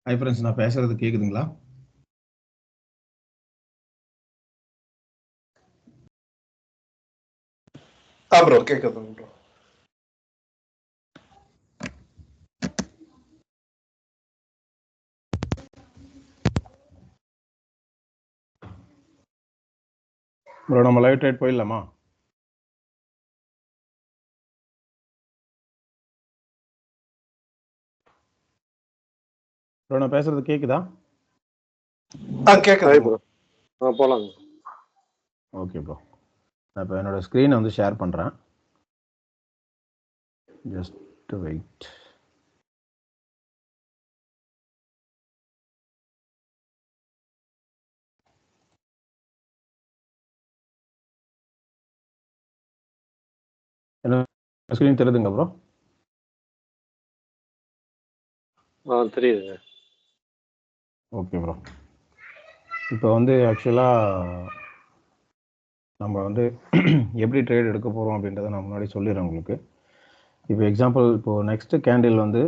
Hi friends, நான் பேசுறது கேக்குதுங்களா? ப்ரோ கேக்குதுங்க ப்ரோ. ப்ரோ நம்ம லைவ் ட்ரேட் போயிடலாமா? ப்ரோ நான் பேசுறது கேக்குதா? கேக்குது ப்ரோ. போலாங்க. ஓகே ப்ரோ, நான் இப்போ என்னோட ஸ்க்ரீனை வந்து ஷேர் பண்ணுறேன். Just wait. என்ன ஸ்க்ரீன் தெரியுதுங்க ப்ரோ? தெரியுதுங்க. ஓகே ப்ரோ, இப்போ வந்து ஆக்சுவலாக நம்ம வந்து எப்படி ட்ரேட் எடுக்க போகிறோம் அப்படின்றத நான் முன்னாடி சொல்லிடுறேன் உங்களுக்கு. இப்போ எக்ஸாம்பிள், இப்போது நெக்ஸ்ட்டு கேண்டில் வந்து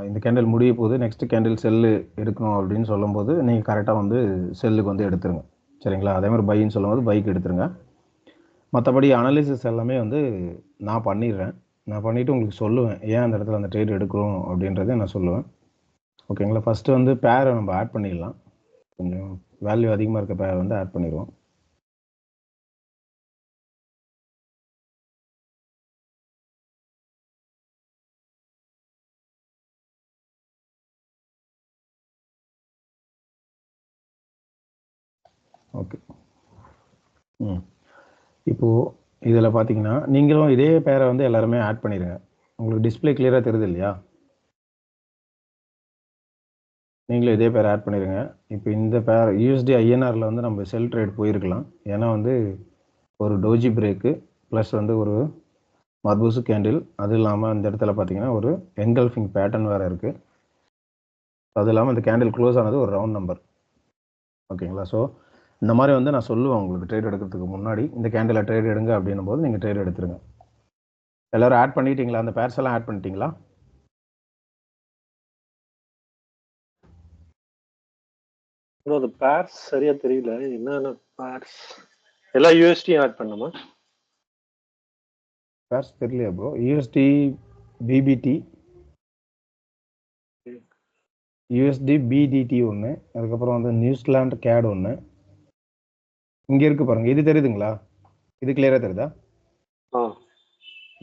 இந்த கேண்டில் முடிய போது நெக்ஸ்ட் கேண்டில் செல்லு எடுக்கணும் அப்படின்னு சொல்லும்போது நீங்கள் கரெக்டாக வந்து செல்லுக்கு வந்து எடுத்துருங்க, சரிங்களா? அதே மாதிரி பைன்னு சொல்லும்போது பைக்கு எடுத்துருங்க. மற்றபடி அனாலிசிஸ் எல்லாமே வந்து நான் பண்ணிடுறேன். நான் பண்ணிவிட்டு உங்களுக்கு சொல்லுவேன் ஏன் அந்த இடத்துல அந்த ட்ரேட் எடுக்கிறோம் அப்படின்றத நான் சொல்லுவேன். ஓகேங்களா? ஃபஸ்ட்டு வந்து பேரை நம்ம ஆட் பண்ணிடலாம். கொஞ்சம் வேல்யூ அதிகமாக இருக்க பேரை வந்து ஆட் பண்ணிடுவோம். ஓகே. இப்போது இதில் பார்த்தீங்கன்னா நீங்களும் இதே பேரை வந்து எல்லாருமே ஆட் பண்ணிடுங்க. உங்களுக்கு டிஸ்பிளே கிளியராக தெரியுது இல்லையா? நீங்களும் இதே பேர் ஆட் பண்ணிடுங்க. இப்போ இந்த பேர் யூஎஸ்டி ஐஎன்ஆரில் வந்து நம்ம செல் ட்ரேட் போயிருக்கலாம். ஏன்னா வந்து ஒரு டோஜி பிரேக்கு ப்ளஸ் வந்து ஒரு மர்பூசு கேண்டில், அது இல்லாமல் இந்த இடத்துல பார்த்தீங்கன்னா ஒரு என்கல்ஃபிங் பேட்டர்ன் வேறு இருக்குது. அது இல்லாமல் இந்த கேண்டில் க்ளோஸ் ஆனது ஒரு ரவுண்ட் நம்பர். ஓகேங்களா? ஸோ இந்த மாதிரி வந்து நான் சொல்லுவேன் உங்களுக்கு ட்ரேட் எடுக்கிறதுக்கு முன்னாடி, இந்த கேண்டில் ட்ரேட் எடுங்க அப்படின்னும் போது நீங்கள் ட்ரேட் எடுத்துருங்க. எல்லோரும் ஆட் பண்ணிட்டீங்களா? அந்த பேர்ஸ் எல்லாம் ஆட் பண்ணிட்டீங்களா? அந்த பேர்ஸ் சரியா தெரியல, என்னென்ன பேர்ஸ்? எல்லா யூஎஸ்டி ஆட் பண்ணுமா? பேர்ஸ் தெரியலையா ப்ரோ? யூஎஸ்டி பிபிடி, யூஎஸ்டி பிடிடி ஒன்று, அதுக்கப்புறம் வந்து நியூசிலாந்து கேட் ஒன்று. இங்கே இருக்குது பாருங்கள், இது தெரியுதுங்களா? இது கிளியராக தெரியுதா?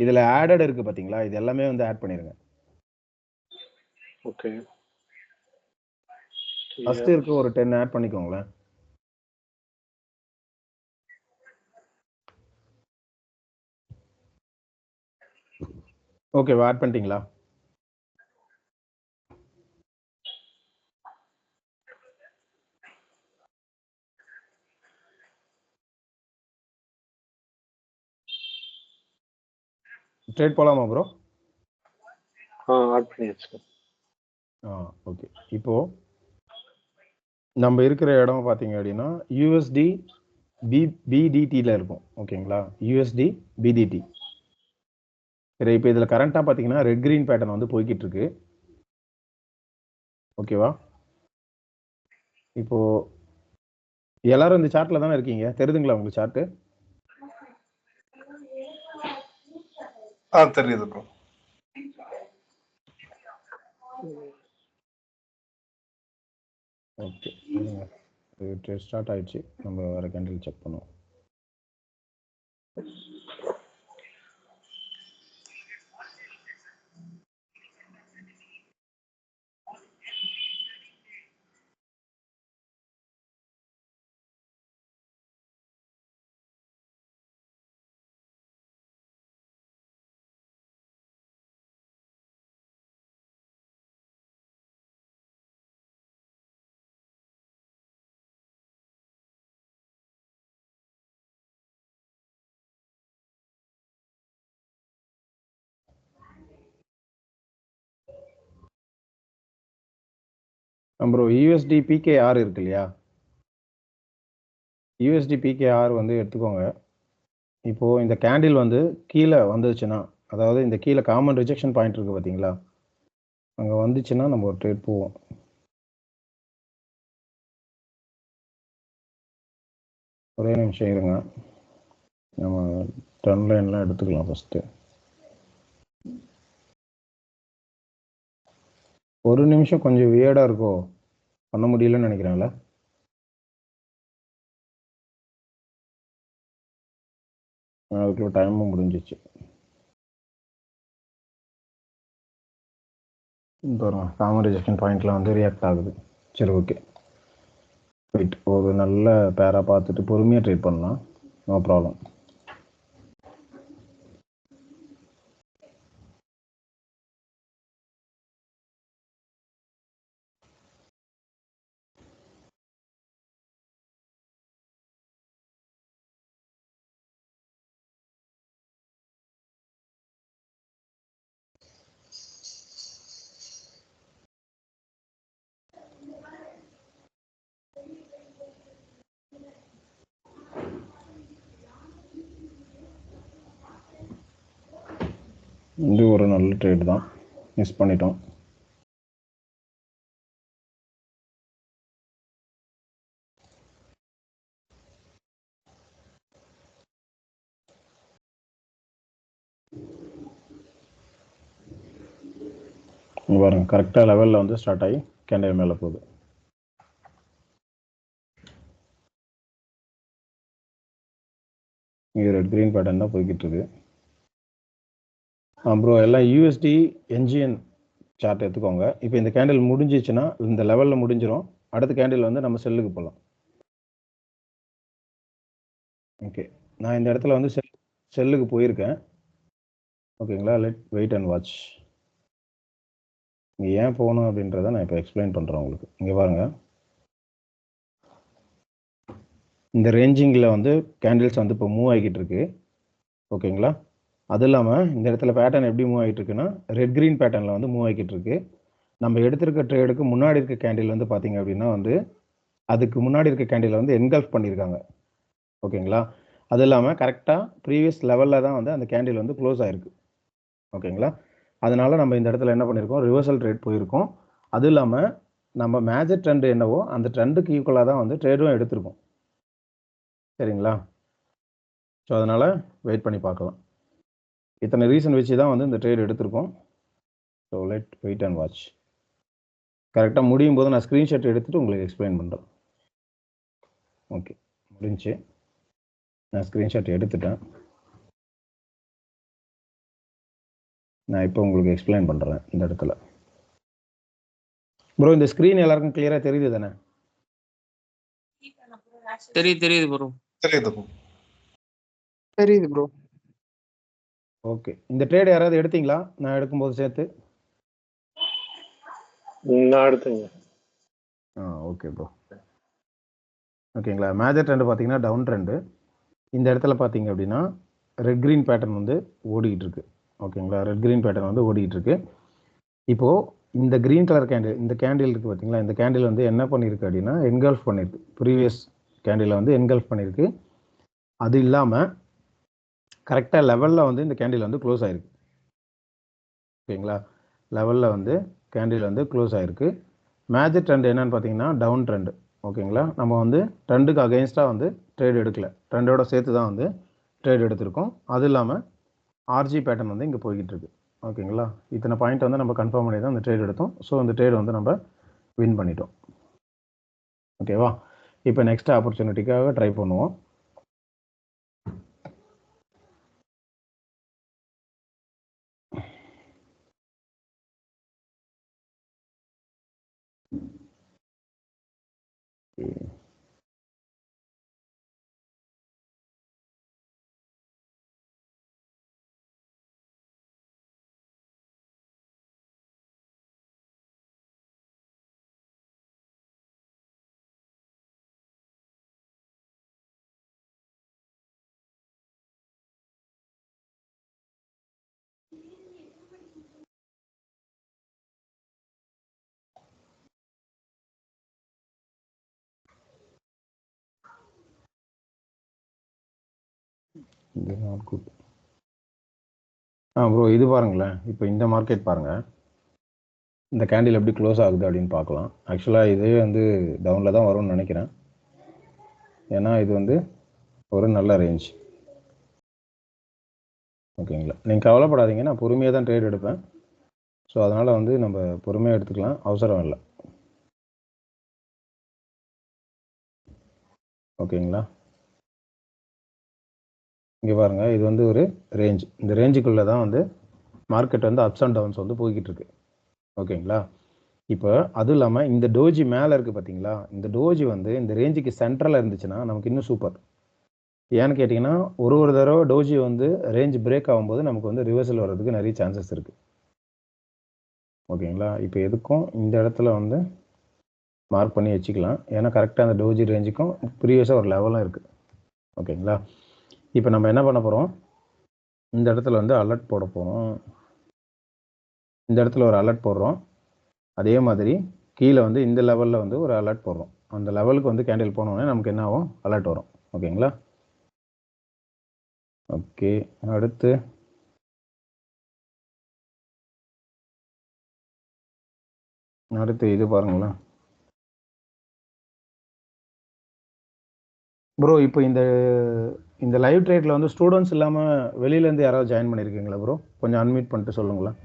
இதில் ஆடட் இருக்குது பார்த்தீங்களா? இது எல்லாமே வந்து ஆட் பண்ணிடுங்க. ஓகே. ஃபஸ்ட்டு இருக்க ஒரு 10 ஆட் பண்ணிக்கோங்களேன். ஓகேவா? ஆட் பண்ணிட்டீங்களா? ட்ரேட் போகலாமா ப்ரோ? ஆட் பண்ணியாச்சு. ஓகே. இப்போது நம்ம இருக்கிற இடம் பார்த்தீங்க அப்படின்னா யூஎஸ்டி பிடிடியில் இருக்கும். ஓகேங்களா? USD PTT. சரி, இப்போ இதில் கரண்ட்டாக பார்த்தீங்கன்னா ரெட் கிரீன் பேட்டர்ன் வந்து போய்கிட்டு இருக்கு. ஓகேவா? இப்போது எல்லாரும் இந்த சார்ட்டில் தானே இருக்கீங்க, தெரியுதுங்களா உங்களுக்கு சார்ட்டு? தெரியுது ப்ரோ. ஓகே, இது ஸ்டார்ட் ஆயிடுச்சு. நம்ம வேறு கேண்டில் செக் பண்ணுவோம். அப்புறம் யூஎஸ்டி பிகேஆர் இருக்கு இல்லையா? யூஎஸ்டி பிகேஆர் வந்து எடுத்துக்கோங்க. இப்போது இந்த கேண்டில் வந்து கீழே வந்துச்சுன்னா, அதாவது இந்த கீழே காமன் ரிஜெக்ஷன் பாயிண்ட் இருக்குது பார்த்தீங்களா? அங்கே வந்துச்சுன்னா நம்ம ஒரு ட்ரேட் போவோம். ஒரே நிமிஷம் இருங்க, நம்ம ட்ரெண்ட் லைன்லாம் எடுத்துக்கலாம் ஃபஸ்ட்டு. ஒரு நிமிஷம் கொஞ்சம் வியர்டாக இருக்கோ, பண்ண முடியலன்னு நினைக்கிறேன்ல. அதுக்குள்ள டைமும் முடிஞ்சிச்சு. பாருங்க, காமன் ரிஜெக்ஷன் பாயிண்ட்ல வந்து ரியாக்ட் ஆகுது. சரி, ஓகே, ரைட். ஒரு நல்ல பேரா பார்த்துட்டு பொறுமையாக ட்ரேட் பண்ணலாம், நோ ப்ராப்ளம். இது ஒரு நல்ல ட்ரேட் தான், மிஸ் பண்ணிட்டோம். இங்கே பாருங்க, கரெக்டாக லெவலில் வந்து ஸ்டார்ட் ஆகி கேண்டில் மேலே போகுது. இங்கே ரெட் க்ரீன் பேட்டர்ன் தான் போய்கிட்டு இருக்கு. அப்புறம் எல்லாம் யூஎஸ்டி என்ஜிஎன் சார்ட் எடுத்துக்கோங்க. இப்போ இந்த கேண்டில் முடிஞ்சிச்சுன்னா இந்த லெவலில் முடிஞ்சிடும். அடுத்த கேண்டில் வந்து நம்ம செல்லுக்கு போகலாம். ஓகே, நான் இந்த இடத்துல வந்து செல்லுக்கு போயிருக்கேன். ஓகேங்களா, லெட் வெயிட் அண்ட் வாட்ச். இங்கே ஏன் போகணும் அப்படின்றத நான் இப்போ எக்ஸ்பிளைன் பண்ணுறேன் உங்களுக்கு. இங்கே பாருங்கள், இந்த ரேஞ்சிங்கில் வந்து கேண்டில்ஸ் வந்து இப்போ மூவ் ஆகிக்கிட்டு இருக்கு. ஓகேங்களா, அது இல்லாமல் இந்த இடத்துல பேட்டர்ன் எப்படி மூவ் ஆகிட்டு இருக்குன்னா ரெட் க்ரீன் பேட்டர்னில் வந்து மூவ் ஆகிக்கிட்டு இருக்கு. நம்ம எடுத்திருக்க ட்ரேடுக்கு முன்னாடி இருக்க கேண்டில் வந்து பார்த்தீங்க அப்படின்னா வந்து அதுக்கு முன்னாடி இருக்க கேண்டில் வந்து என்கல்ஃப் பண்ணியிருக்காங்க. ஓகேங்களா, அது இல்லாமல் கரெக்டாக ப்ரீவியஸ் லெவலில் தான் வந்து அந்த கேண்டில் வந்து க்ளோஸ் ஆகிருக்கு. ஓகேங்களா, அதனால நம்ம இந்த இடத்துல என்ன பண்ணியிருக்கோம், ரிவர்சல் ட்ரேட் போயிருக்கோம். அது இல்லாமல் நம்ம மேஜர் ட்ரெண்ட் என்னவோ அந்த ட்ரெண்டுக்கு ஈக்குவலாக தான் வந்து ட்ரேடும் எடுத்திருக்கோம். சரிங்களா, ஸோ அதனால் வெயிட் பண்ணி பார்க்கலாம். இத்தனை ரீசன் வச்சு தான் வந்து இந்த ட்ரேட் எடுத்திருக்கோம். So let wait and watch. கரெக்டாக முடியும் போது நான் ஸ்க்ரீன்ஷாட் எடுத்துகிட்டு உங்களுக்கு எக்ஸ்பிளைன் பண்ணுறேன். ஓகே, முடிஞ்சு நான் ஸ்க்ரீன்ஷாட் எடுத்துட்டேன். நான் இப்போ உங்களுக்கு எக்ஸ்பிளைன் பண்ணுறேன் இந்த இடத்துல. ப்ரோ, இந்த ஸ்க்ரீன் எல்லாருக்கும் கிளியராக தெரியுது தானே? தெரியுது ப்ரோ. தெரியுது ப்ரோ. ஓகே, இந்த ட்ரேட் யாராவது எடுத்தீங்களா? நான் எடுக்கும்போது சேர்த்து. நான் எடுத்தேங்க. Okay bro. ஓகேங்களா, மேஜர் ட்ரெண்டு பார்த்தீங்கன்னா டவுன் ட்ரெண்டு. இந்த இடத்துல பார்த்தீங்க அப்படின்னா ரெட் க்ரீன் பேட்டர்ன் வந்து ஓடிக்கிட்டு இருக்கு. ஓகேங்களா, ரெட் க்ரீன் பேட்டர்ன் வந்து ஓடிக்கிட்டு இருக்கு. இப்போது இந்த க்ரீன் கலர் கேண்டில், இந்த கேண்டில் இருக்குது பார்த்தீங்களா, இந்த கேண்டில் வந்து என்ன பண்ணியிருக்கு அப்படின்னா என்கல்ஃப் பண்ணியிருக்கு. ப்ரீவியஸ் கேண்டில் வந்து என்கல்ஃப் பண்ணியிருக்கு. அது இல்லாமல் கரெக்டாக லெவலில் வந்து இந்த கேண்டில் வந்து க்ளோஸ் ஆகிருக்கு. ஓகேங்களா, லெவலில் வந்து கேண்டில் வந்து க்ளோஸ் ஆகிருக்கு. மேஜர் ட்ரெண்ட் என்னன்னு பார்த்தீங்கன்னா டவுன் ட்ரெண்டு. ஓகேங்களா, நம்ம வந்து ட்ரெண்டுக்கு அகெயின்ஸ்டாக வந்து ட்ரேட் எடுக்கலை, ட்ரெண்டோட சேர்த்து தான் வந்து ட்ரேட் எடுத்திருக்கோம். அது இல்லாமல் ஆர்ஜி பேட்டர்ன் வந்து இங்கே போய்கிட்டு இருக்கு. ஓகேங்களா, இத்தனை பாயிண்ட் வந்து நம்ம கன்ஃபார்ம் பண்ணி தான் இந்த ட்ரேட் எடுத்தோம். ஸோ இந்த ட்ரேட் வந்து நம்ம வின் பண்ணிட்டோம். ஓகேவா, இப்போ நெக்ஸ்ட் ஆப்பர்ச்சுனிட்டிக்காக ட்ரை பண்ணுவோம். ப்ரோ, இது பாருங்களேன், இப்போ இந்த மார்க்கெட் பாருங்கள். இந்த கேண்டில் எப்படி க்ளோஸ் ஆகுது அப்படின்னு பார்க்கலாம். ஆக்சுவலாக இதே வந்து டவுனில் தான் வரும்னு நினைக்கிறேன். ஏன்னா இது வந்து ஒரு நல்ல ரேஞ்ச். ஓகேங்களா, நீங்கள் கவலைப்படாதீங்க, நான் பொறுமையாக தான் ட்ரேட் எடுப்பேன். ஸோ அதனால் வந்து நம்ம பொறுமையாக எடுத்துக்கலாம், அவசரம் இல்லை. ஓகேங்களா, இங்கே பாருங்கள், இது வந்து ஒரு ரேஞ்ச். இந்த ரேஞ்சுக்குள்ளே தான் வந்து மார்க்கெட் வந்து அப்ஸ் அண்ட் டவுன்ஸ் வந்து போய்கிட்டு இருக்கு. ஓகேங்களா, இப்போ அதுவும் இல்லாமல் இந்த டோஜி மேலே இருக்குது பார்த்தீங்களா, இந்த டோஜி வந்து இந்த ரேஞ்சுக்கு சென்ட்ரலில் இருந்துச்சுன்னா நமக்கு இன்னும் சூப்பர். ஏன்னு கேட்டிங்கன்னா ஒரு தடவை டோஜி வந்து ரேஞ்ச் பிரேக் ஆகும்போது நமக்கு வந்து ரிவர்சல் வர்றதுக்கு நிறைய சான்சஸ் இருக்குது. ஓகேங்களா, இப்போ எதுக்கும் இந்த இடத்துல வந்து மார்க் பண்ணி வச்சுக்கலாம். ஏன்னா கரெக்டாக அந்த டோஜி ரேஞ்சுக்கும் ப்ரீவியஸாக ஒரு லெவலும் இருக்குது. ஓகேங்களா, இப்போ நம்ம என்ன பண்ண போகிறோம், இந்த இடத்துல வந்து அலர்ட் போட போகிறோம். இந்த இடத்துல ஒரு அலர்ட் போடுறோம். அதே மாதிரி கீழே வந்து இந்த லெவலில் வந்து ஒரு அலர்ட் போடுறோம். அந்த லெவலுக்கு வந்து கேண்டில் போனோடனே நமக்கு என்ன ஆகும், அலர்ட் வரும். ஓகேங்களா, ஓகே. அடுத்து இது பாருங்களேன் ப்ரோ. இப்போ இந்த லைவ் ட்ரேட்ல வந்து ஸ்டூடெண்ட்ஸ் இல்லாமல் வெளியிலேருந்து யாராவது ஜாயின் பண்ணியிருக்கீங்களா ப்ரோ? கொஞ்சம் அன்மியூட் பண்ணிட்டு சொல்லுங்களேன்.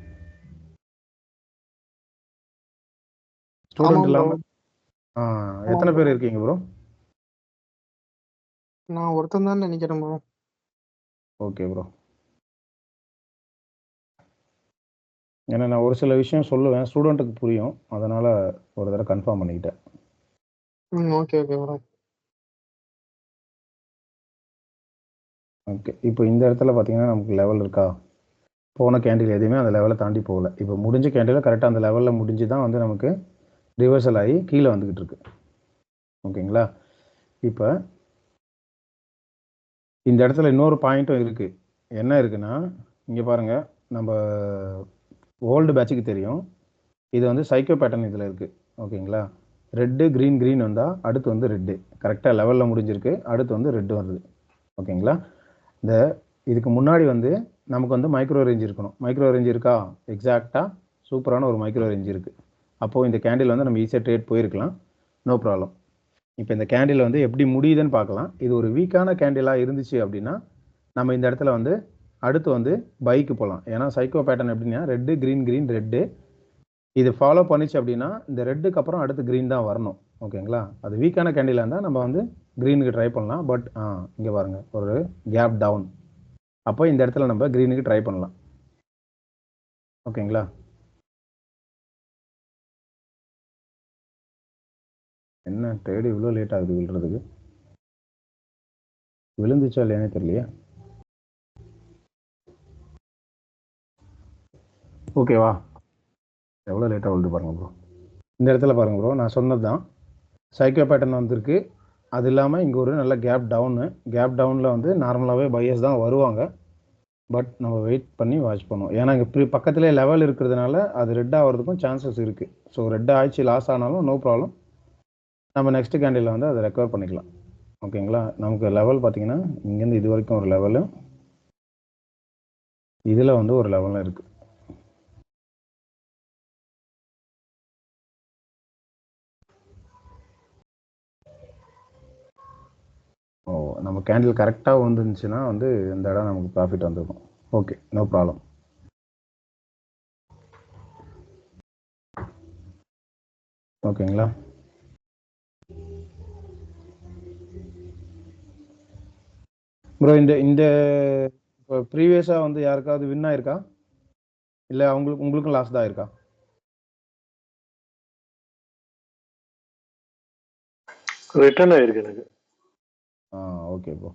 ஸ்டூடெண்ட் இல்லாமல் எத்தனை பேர் இருக்கீங்க ப்ரோ? நான் ஒருத்தன் தான் நினைக்கிறேன் ப்ரோ. Okay bro. ஏன்னா நான் ஒரு சில விஷயம் சொல்லுவேன், ஸ்டூடெண்ட்டுக்கு புரியும், அதனால் ஒரு தடவை கன்ஃபார்ம் பண்ணிக்கிட்டேன். Okay okay bro. ஓகே, இப்போ இந்த இடத்துல பார்த்தீங்கன்னா நமக்கு லெவல் இருக்கா, போன கேண்டில் எதுவுமே அந்த லெவலை தாண்டி போகல. இப்போ முடிஞ்ச கேண்டில் கரெக்டாக அந்த லெவலில் முடிஞ்சு தான் வந்து நமக்கு ரிவர்சல் ஆகி கீழே வந்துக்கிட்டு இருக்கு. ஓகேங்களா, இப்போ இந்த இடத்துல இன்னொரு பாயிண்ட்டும் இருக்குது. என்ன இருக்குன்னா, இங்கே பாருங்கள், நம்ம ஓல்டு பேட்சுக்கு தெரியும், இது வந்து சைக்கோ பேட்டர்ன் இதில் இருக்குது. ஓகேங்களா, ரெட்டு க்ரீன் க்ரீன் வந்தால் அடுத்து வந்து ரெட்டு கரெக்டாக லெவலில் முடிஞ்சிருக்கு, அடுத்து வந்து ரெட்டு வருது. ஓகேங்களா, இதுக்கு முன்னாடி வந்து நமக்கு வந்து மைக்ரோ ரேஞ்ச் இருக்கணும். மைக்ரோ ரேஞ்ச் இருக்கா, எக்ஸாக்டாக சூப்பரான ஒரு மைக்ரோ ரேஞ்ச் இருக்குது. அப்போது இந்த கேண்டில் வந்து நம்ம ஈஸியாக ட்ரேட் போயிருக்கலாம், நோ ப்ராப்ளம். இப்போ இந்த கேண்டில் வந்து எப்படி முடியுதுன்னு பார்க்கலாம். இது ஒரு வீக்கான கேண்டிலாக இருந்துச்சு அப்படின்னா நம்ம இந்த இடத்துல வந்து அடுத்து வந்து பைக்கு போகலாம். ஏன்னா சைக்கோ பேட்டர்ன் எப்படின்னா ரெட்டு க்ரீன் க்ரீன் ரெட்டு, இது ஃபாலோ பண்ணிச்சு அப்படின்னா இந்த ரெட்டுக்கு அப்புறம் அடுத்து க்ரீன் தான் வரணும். ஓகேங்களா, அது வீக்கான கேண்டிலாக இருந்தால் நம்ம வந்து க்ரீனுக்கு ட்ரை பண்ணலாம். பட் இங்கே பாருங்கள், ஒரு கேப் டவுன், அப்போ இந்த இடத்துல நம்ம க்ரீனுக்கு ட்ரை பண்ணலாம். ஓகேங்களா, என்ன ட்ரேடு இவ்வளோ லேட் ஆகுது விழுறதுக்கு, விழுந்துச்சா இல்லையானே தெரியலையா. ஓகேவா, எவ்வளோ லேட்டாக விழுது பாருங்கள் ப்ரோ. இந்த இடத்துல பாருங்கள் ப்ரோ, நான் சொன்னது தான், சைக்கோ பேட்டர்ன் வந்திருக்கு. அது இல்லாமல் இங்கே ஒரு நல்ல கேப் டவுனில் வந்து நார்மலாகவே பையர்ஸ் தான் வருவாங்க. பட் நம்ம வெயிட் பண்ணி வாட்ச் பண்ணுவோம். ஏன்னா இங்கே பக்கத்துலேயே லெவல் இருக்கிறதுனால அது ரெட் ஆகிறதுக்கும் சான்சஸ் இருக்குது. ஸோ ரெட் ஆயிடுச்சு லாஸ் ஆனாலும் நோ ப்ராப்ளம், நம்ம நெக்ஸ்ட் கேண்டில் வந்து அதை ரெக்கவர் பண்ணிக்கலாம். ஓகேங்களா, நமக்கு லெவல் பார்த்தீங்கன்னா இங்கேருந்து இது வரைக்கும் ஒரு லெவலு, இதில் வந்து ஒரு லெவலும் இருக்குது. நம்ம கேண்டில் கரெக்டாக வந்துருந்துச்சுன்னா வந்து இந்த இடம் நமக்கு ப்ராஃபிட் வந்துருக்கும். Okay, no problem. ஓகேங்களா, ப்ரோ இந்த இப்போ ப்ரீவியஸாக வந்து யாருக்காவது வின் ஆயிருக்கா, இல்லை உங்களுக்கும் லாஸ் தான் இருக்கா? ரிட்டர்ன் ஆயிருக்கு எனக்கு. Okay bro.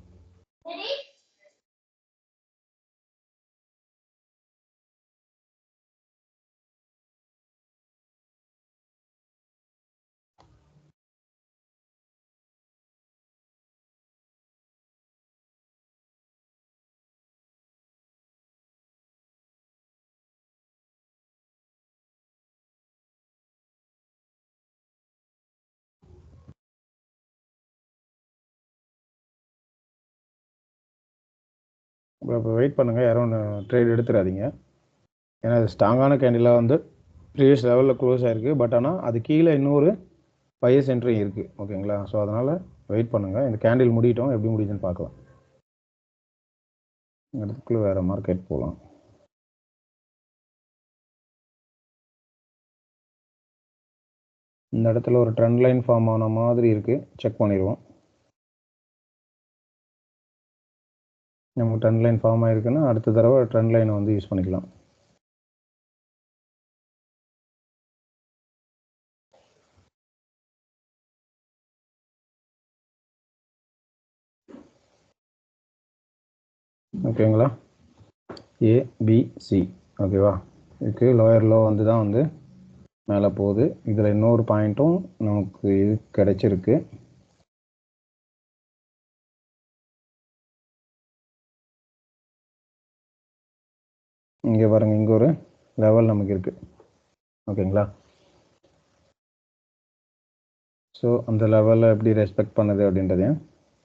இப்போ வெயிட் பண்ணுங்கள், யாரும் ட்ரேட் எடுத்துடாதீங்க. ஏன்னா அது ஸ்ட்ராங்கான கேண்டிலாக வந்து ப்ரீவியஸ் லெவலில் க்ளோஸ் ஆயிருக்கு. பட் ஆனால் அது கீழே இன்னொரு பையஸ் என்ட்ரி இருக்குது. ஓகேங்களா? ஸோ அதனால் வெயிட் பண்ணுங்கள். இந்த கேண்டில் முடியட்டும், எப்படி முடியுதுன்னு பார்க்கலாம். அதுக்குள்ளே வேறு மார்க்கெட் போகலாம். இந்த இடத்துல ஒரு ட்ரெண்ட் லைன் ஃபார்ம் ஆன மாதிரி இருக்குது. செக் பண்ணிடுவோம். நமக்கு ட்ரெண்ட் லைன் ஃபார்ம் ஆயிருக்குன்னா அடுத்த தடவை ட்ரெண்ட் லைனை வந்து யூஸ் பண்ணிக்கலாம். ஓகேங்களா? ஏபிசி ஓகேவா? இதுக்கு லோயர் லோ வந்து தான் வந்து மேலே போகுது. இதில் இன்னொரு பாயிண்ட்டும் நமக்கு இது கிடைச்சிருக்கு. இங்கே பாருங்க, இங்கே ஒரு லெவல் நமக்கு இருக்கு. ஓகேங்களா? ஸோ அந்த லெவலில் எப்படி ரெஸ்பெக்ட் பண்ணுது அப்படின்றதையும்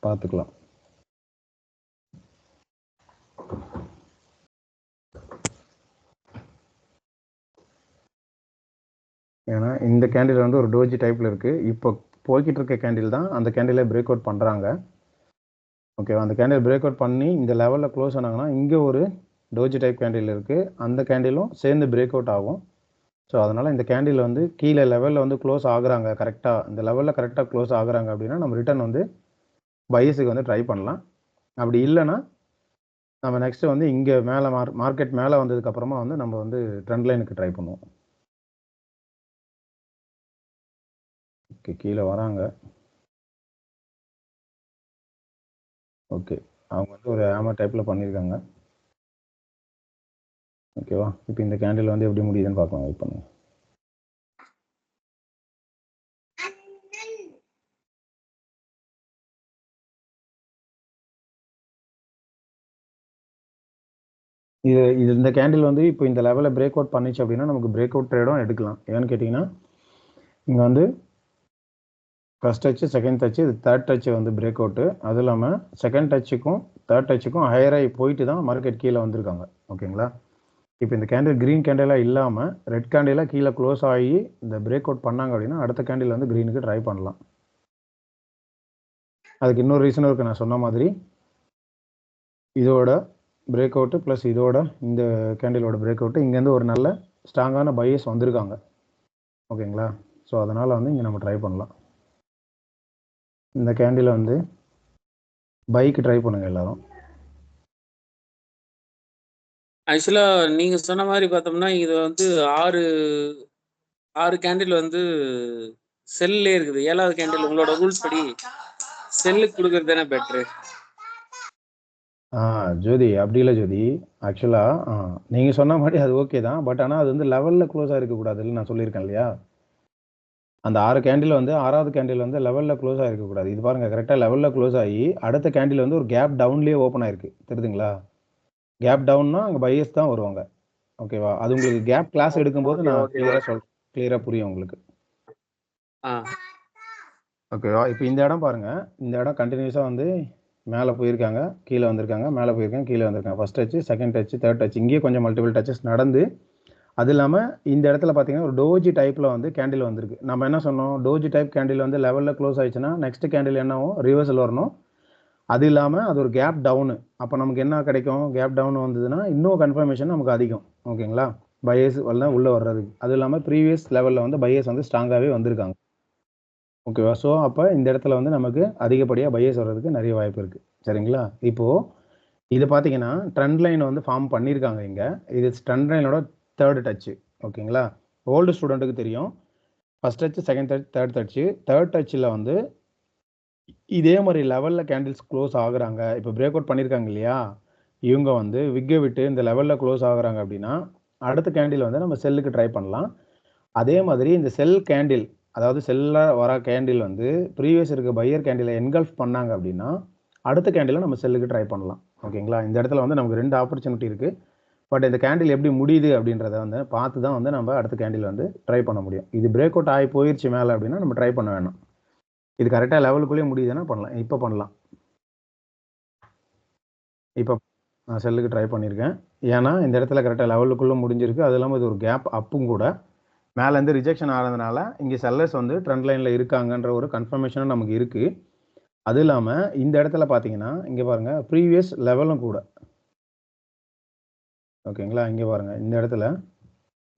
பார்த்துக்கலாம். ஏன்னா இந்த கேண்டில் வந்து ஒரு டோஜி டைப்பில் இருக்குது. இப்போ போய்கிட்டு இருக்க கேண்டில் தான் அந்த கேண்டிலை பிரேக் அவுட் பண்ணுறாங்க. ஓகேவா? அந்த கேண்டில் பிரேக் அவுட் பண்ணி இந்த லெவலில் க்ளோஸ் ஆனாங்கன்னா இங்கே ஒரு டோஜி டைப் கேண்டில் இருக்குது. அந்த கேண்டிலும் சேர்ந்து பிரேக் அவுட் ஆகும். ஸோ அதனால் இந்த கேண்டில் வந்து கீழே லெவலில் வந்து க்ளோஸ் ஆகுறாங்க, கரெக்டாக இந்த லெவலில் கரெக்டாக க்ளோஸ் ஆகுறாங்க அப்படின்னா நம்ம ரிட்டர்ன் வந்து பையஸுக்கு வந்து ட்ரை பண்ணலாம். அப்படி இல்லைன்னா நம்ம நெக்ஸ்ட்டு வந்து இங்கே மேலே மார்க்கெட் மேலே வந்ததுக்கப்புறமா வந்து நம்ம வந்து ட்ரெண்ட் லைனுக்கு ட்ரை பண்ணுவோம். ஓகே, கீழே வராங்க. ஓகே, அவங்க வந்து ஒரு ஹேமர் டைப்பில் பண்ணியிருக்காங்க. ஓகேவா? இப்போ இந்த கேண்டில் வந்து எப்படி முடியுதுன்னு பார்க்கலாம். வெயிட் பண்ணுங்க. இந்த கேண்டில் வந்து இப்போ இந்த லெவலில் பிரேக் அவுட் பண்ணிச்சு அப்படின்னா நமக்கு பிரேக் அவுட் ட்ரேடும் எடுக்கலாம். ஏன்னு கேட்டிங்கன்னா இங்கே வந்து ஃபர்ஸ்ட் டச்சு, செகண்ட் டச்சு, இது தேர்ட் டச்சு வந்து பிரேக் அவுட்டு. அது இல்லாமல் செகண்ட் டச்சுக்கும் தேர்ட் டச்சுக்கும் ஹையராகி போயிட்டு தான் மார்க்கெட் கீழே வந்திருக்காங்க. ஓகேங்களா? இப்போ இந்த கேண்டில் க்ரீன் கேண்டிலாக இல்லாமல் ரெட் கேண்டிலாக கீழே க்ளோஸ் ஆகி இந்த பிரேக் அவுட் பண்ணாங்க அப்படின்னா அடுத்த கேண்டில் வந்து க்ரீனுக்கு ட்ரை பண்ணலாம். அதுக்கு இன்னொரு ரீசனும் இருக்குது. நான் சொன்ன மாதிரி இதோட பிரேக் அவுட்டு ப்ளஸ் இதோட இந்த கேண்டிலோட பிரேக் அவுட்டு இங்கேருந்து ஒரு நல்ல ஸ்ட்ராங்கான பையஸ் வந்திருக்காங்க. ஓகேங்களா? ஸோ அதனால் வந்து இங்கே நம்ம ட்ரை பண்ணலாம். இந்த கேண்டில் வந்து பைக்கு ட்ரை பண்ணுங்கள் எல்லாரும். ஆக்சுவலாக நீங்கள் சொன்ன மாதிரி பார்த்தோம்னா இது வந்து ஆறு கேண்டில் வந்து செல்லே இருக்குது. 7வது கேண்டில் உங்களோட ரூல்ஸ் படி செல்லுக்கு கொடுக்கறது தானே பெட்ரு. ஜோதி அப்படி இல்லை ஜோதி. ஆக்சுவலாக நீங்கள் சொன்ன மாதிரி அது ஓகே தான். பட் ஆனால் அது வந்து லெவலில் க்ளோஸாக இருக்கக்கூடாதுன்னு நான் சொல்லியிருக்கேன் இல்லையா? அந்த 6 கேண்டில் வந்து 6வது கேண்டில் வந்து லெவலில் க்ளோஸ் ஆகிருக்கக்கூடாது. இது பாருங்கள், கரெக்டாக லெவலில் க்ளோஸ் ஆகி அடுத்த கேண்டில் வந்து ஒரு கேப் டவுன்லேயே ஓப்பன் ஆயிருக்கு. தெரியுதுங்களா? கேப் டவுன்னா அங்கே பையஸ் தான் வருவாங்க. ஓகேவா? அது உங்களுக்கு கேப் கிளாஸ் எடுக்கும்போது நான் கிளியராக புரியும் உங்களுக்கு. ஓகேவா? இப்போ இந்த இடம் பாருங்கள். இந்த இடம் கண்டினியூஸாக வந்து மேலே போயிருக்காங்க, கீழே வந்திருக்காங்க, மேலே போயிருக்காங்க, கீழே வந்திருக்காங்க. First touch, second touch, third touch, இங்கேயே கொஞ்சம் மல்டிபிள் டச்சஸ் நடந்து அது இல்லாமல் இந்த இடத்துல பார்த்தீங்கன்னா ஒரு டோஜி டைப்பில் வந்து கேண்டில் வந்திருக்கு. நம்ம என்ன சொன்னோம்? டோஜி டைப் கேண்டில் வந்து லெவலில் க்ளோஸ் ஆயிடுச்சுன்னா நெக்ஸ்ட் கேண்டில் என்னவும் ரிவர்சல் வரணும். அது இல்லாமல் அது ஒரு கேப் டவுனு. அப்போ நமக்கு என்ன கிடைக்கும்? கேப் டவுன் வந்ததுன்னா இன்னும் கன்ஃபர்மேஷன் நமக்கு அதிகம். ஓகேங்களா? பையர்ஸ் எல்லாம் உள்ளே வர்றதுக்கு. அது இல்லாமல் ப்ரீவியஸ் லெவலில் வந்து பையர்ஸ் வந்து ஸ்ட்ராங்காகவே வந்திருக்காங்க. ஓகேவா? ஸோ அப்போ இந்த இடத்துல வந்து நமக்கு அதிகப்படியாக பையர்ஸ் வர்றதுக்கு நிறைய வாய்ப்பு இருக்குது. சரிங்களா? இப்போது இது பார்த்தீங்கன்னா ட்ரெண்ட் லைன் வந்து ஃபார்ம் பண்ணியிருக்காங்க இங்கே. இது ட்ரெண்ட் லைனோட தேர்டு டச்சு. ஓகேங்களா? ஓல்டு ஸ்டூடெண்ட்டுக்கு தெரியும். First touch, second touch, third touch. Third டச்சில் வந்து இதே மாதிரி லெவலில் கேண்டில்ஸ் க்ளோஸ் ஆகுறாங்க. இப்போ பிரேக் அவுட் பண்ணியிருக்காங்க இல்லையா? இவங்க வந்து விக்கை விட்டு இந்த லெவலில் க்ளோஸ் ஆகுறாங்க அப்படின்னா அடுத்த கேண்டில் வந்து நம்ம செல்லுக்கு ட்ரை பண்ணலாம். அதே மாதிரி இந்த செல் கேண்டில், அதாவது செல்லில் வர கேண்டில் வந்து ப்ரீவியஸ் இருக்க பையர் கேண்டிலை என்கல்ஃப் பண்ணாங்க அப்படின்னா அடுத்த கேண்டிலை நம்ம செல்லுக்கு ட்ரை பண்ணலாம். ஓகேங்களா? இந்த இடத்துல வந்து நமக்கு 2 ஆப்பர்ச்சுனிட்டி இருக்குது. பட் இந்த கேண்டில் எப்படி முடியுது அப்படின்றத வந்து பார்த்து தான் வந்து நம்ம அடுத்த கேண்டில் வந்து ட்ரை பண்ண முடியும். இது பிரேக் அவுட் ஆகி போயிடுச்சு மேலே அப்படின்னா நம்ம ட்ரை பண்ண வேணாம். இது கரெக்டாக லெவலுக்குள்ளேயே முடியுதுன்னா பண்ணலாம். இப்போ பண்ணலாம். இப்போ நான் செல்லுக்கு ட்ரை பண்ணியிருக்கேன். ஏன்னா இந்த இடத்துல கரெக்டாக லெவலுக்குள்ளே முடிஞ்சிருக்கு. அது இல்லாமல் இது ஒரு கேப் அப்பும் கூட. மேலேருந்து ரிஜெக்ஷன் ஆகிறதுனால இங்கே செல்லர்ஸ் வந்து ட்ரெண்ட் லைனில் இருக்காங்கன்ற ஒரு கன்ஃபர்மேஷனும் நமக்கு இருக்குது. அது இல்லாமல் இந்த இடத்துல பார்த்தீங்கன்னா இங்கே பாருங்கள் ப்ரீவியஸ் லெவலும் கூட. ஓகேங்களா, இங்கே பாருங்கள் இந்த இடத்துல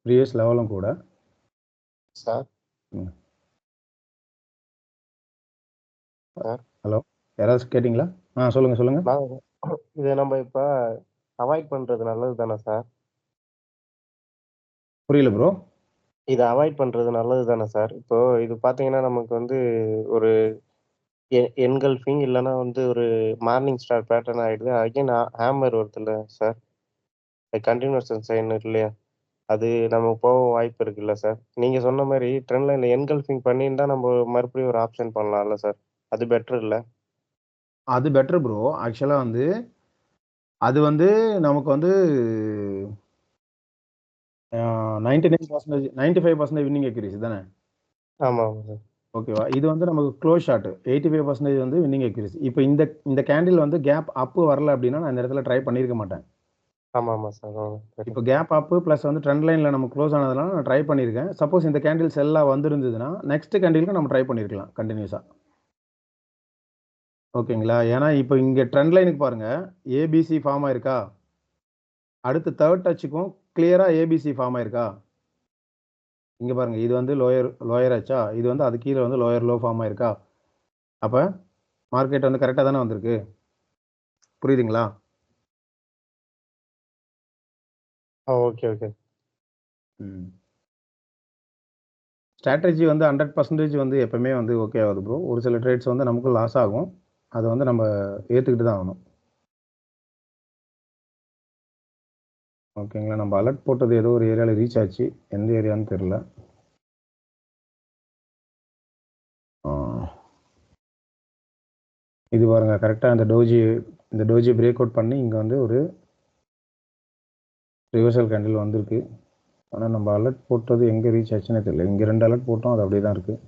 ப்ரீவியஸ் லெவலும் கூட. சார் ஹலோ, யாராவது கேட்டிங்களா? சொல்லுங்கள். இதை நம்ம இப்போ அவாய்ட் பண்ணுறது நல்லது தானே சார்? புரியல ப்ரோ. இதை அவாய்ட் பண்ணுறது நல்லது தானே சார்? இப்போ இது பார்த்தீங்கன்னா நமக்கு வந்து ஒரு என்கல்ஃபிங் இல்லைன்னா வந்து ஒரு மார்னிங் ஸ்டார் பேட்டர்ன் ஆகிடுது. அகைன் ஹேமர் வருது இல்லை சார், கண்டினியூஷன் சைன் இல்லையா, அது நமக்கு போக வாய்ப்பு இருக்குல்ல சார்? நீங்கள் சொன்ன மாதிரி ட்ரெண்ட் லைனில் என்கல்ஃபிங் பண்ணியிருந்தா நம்ம மறுபடியும் ஒரு ஆப்ஷன் பண்ணலாம்ல சார்? அது பெட்டர் இல்லை? அது பெட்டர் ப்ரோ. ஆக்சுவலாக வந்து அது வந்து நமக்கு வந்து 99% 95% வின்னிங் அக்யூரேசி தானே? ஆமாம் சார். ஓகேவா, இது வந்து நமக்கு க்ளோஸ் ஷாட் 85% வந்து வின்னிங் அக்யூரேசி. இப்போ இந்த கேண்டில் வந்து கேப் அப்பு வரல அப்படின்னா நான் இந்த இடத்துல ட்ரை பண்ணியிருக்க மாட்டேன். ஆமாம் சார். இப்போ கேப் அப்பு ப்ளஸ் வந்து ட்ரெண்ட் லைனில் நம்ம க்ளோஸ் ஆனதுனால நான் ட்ரை பண்ணியிருக்கேன். சப்போஸ் இந்த கேண்டில் செல்லாக வந்துருந்ததுன்னா நெக்ஸ்ட் கேண்டிலுக்கு நம்ம ட்ரை பண்ணியிருக்கலாம் கண்டினியூஸாக. ஓகேங்களா, ஏன்னா இப்போ இங்கே ட்ரெண்ட் லைனுக்கு பாருங்கள் ஏபிசி ஃபார்ம் ஆயிருக்கா, அடுத்து தேர்ட் டச்சுக்கும் கிளியராக ஏபிசி ஃபார்ம் ஆயிருக்கா. இங்கே பாருங்கள் இது வந்து லோயர் ஆச்சா, இது வந்து அது கீழே வந்து லோயர் லோ ஃபார்ம் ஆயிருக்கா. அப்போ மார்க்கெட் வந்து கரெக்டாக தானே வந்திருக்கு. புரியுதுங்களா? ஓகே. ஸ்ட்ராட்டஜி வந்து 100% வந்து எப்பவுமே வந்து ஓகே ஆகுது ப்ரோ. ஒரு சில ட்ரேட்ஸ் வந்து நமக்கு லாஸ் ஆகும், அதை வந்து நம்ம ஏற்றுக்கிட்டு தான் ஆகணும். ஓகேங்களா, நம்ம அலர்ட் போட்டது ஏதோ ஒரு ஏரியாவில் ரீச் ஆச்சு, எந்த ஏரியான்னு தெரில. இது பாருங்கள் கரெக்டாக இந்த டோஜி பிரேக் அவுட் பண்ணி இங்கே வந்து ஒரு ரிவர்சல் கேண்டில் வந்திருக்கு. ஆனால் நம்ம அலர்ட் போட்டது எங்கே ரீச் ஆச்சுன்னே தெரியல. இங்கே 2 அலர்ட் போட்டோம், அது அப்படியே தான் இருக்குது.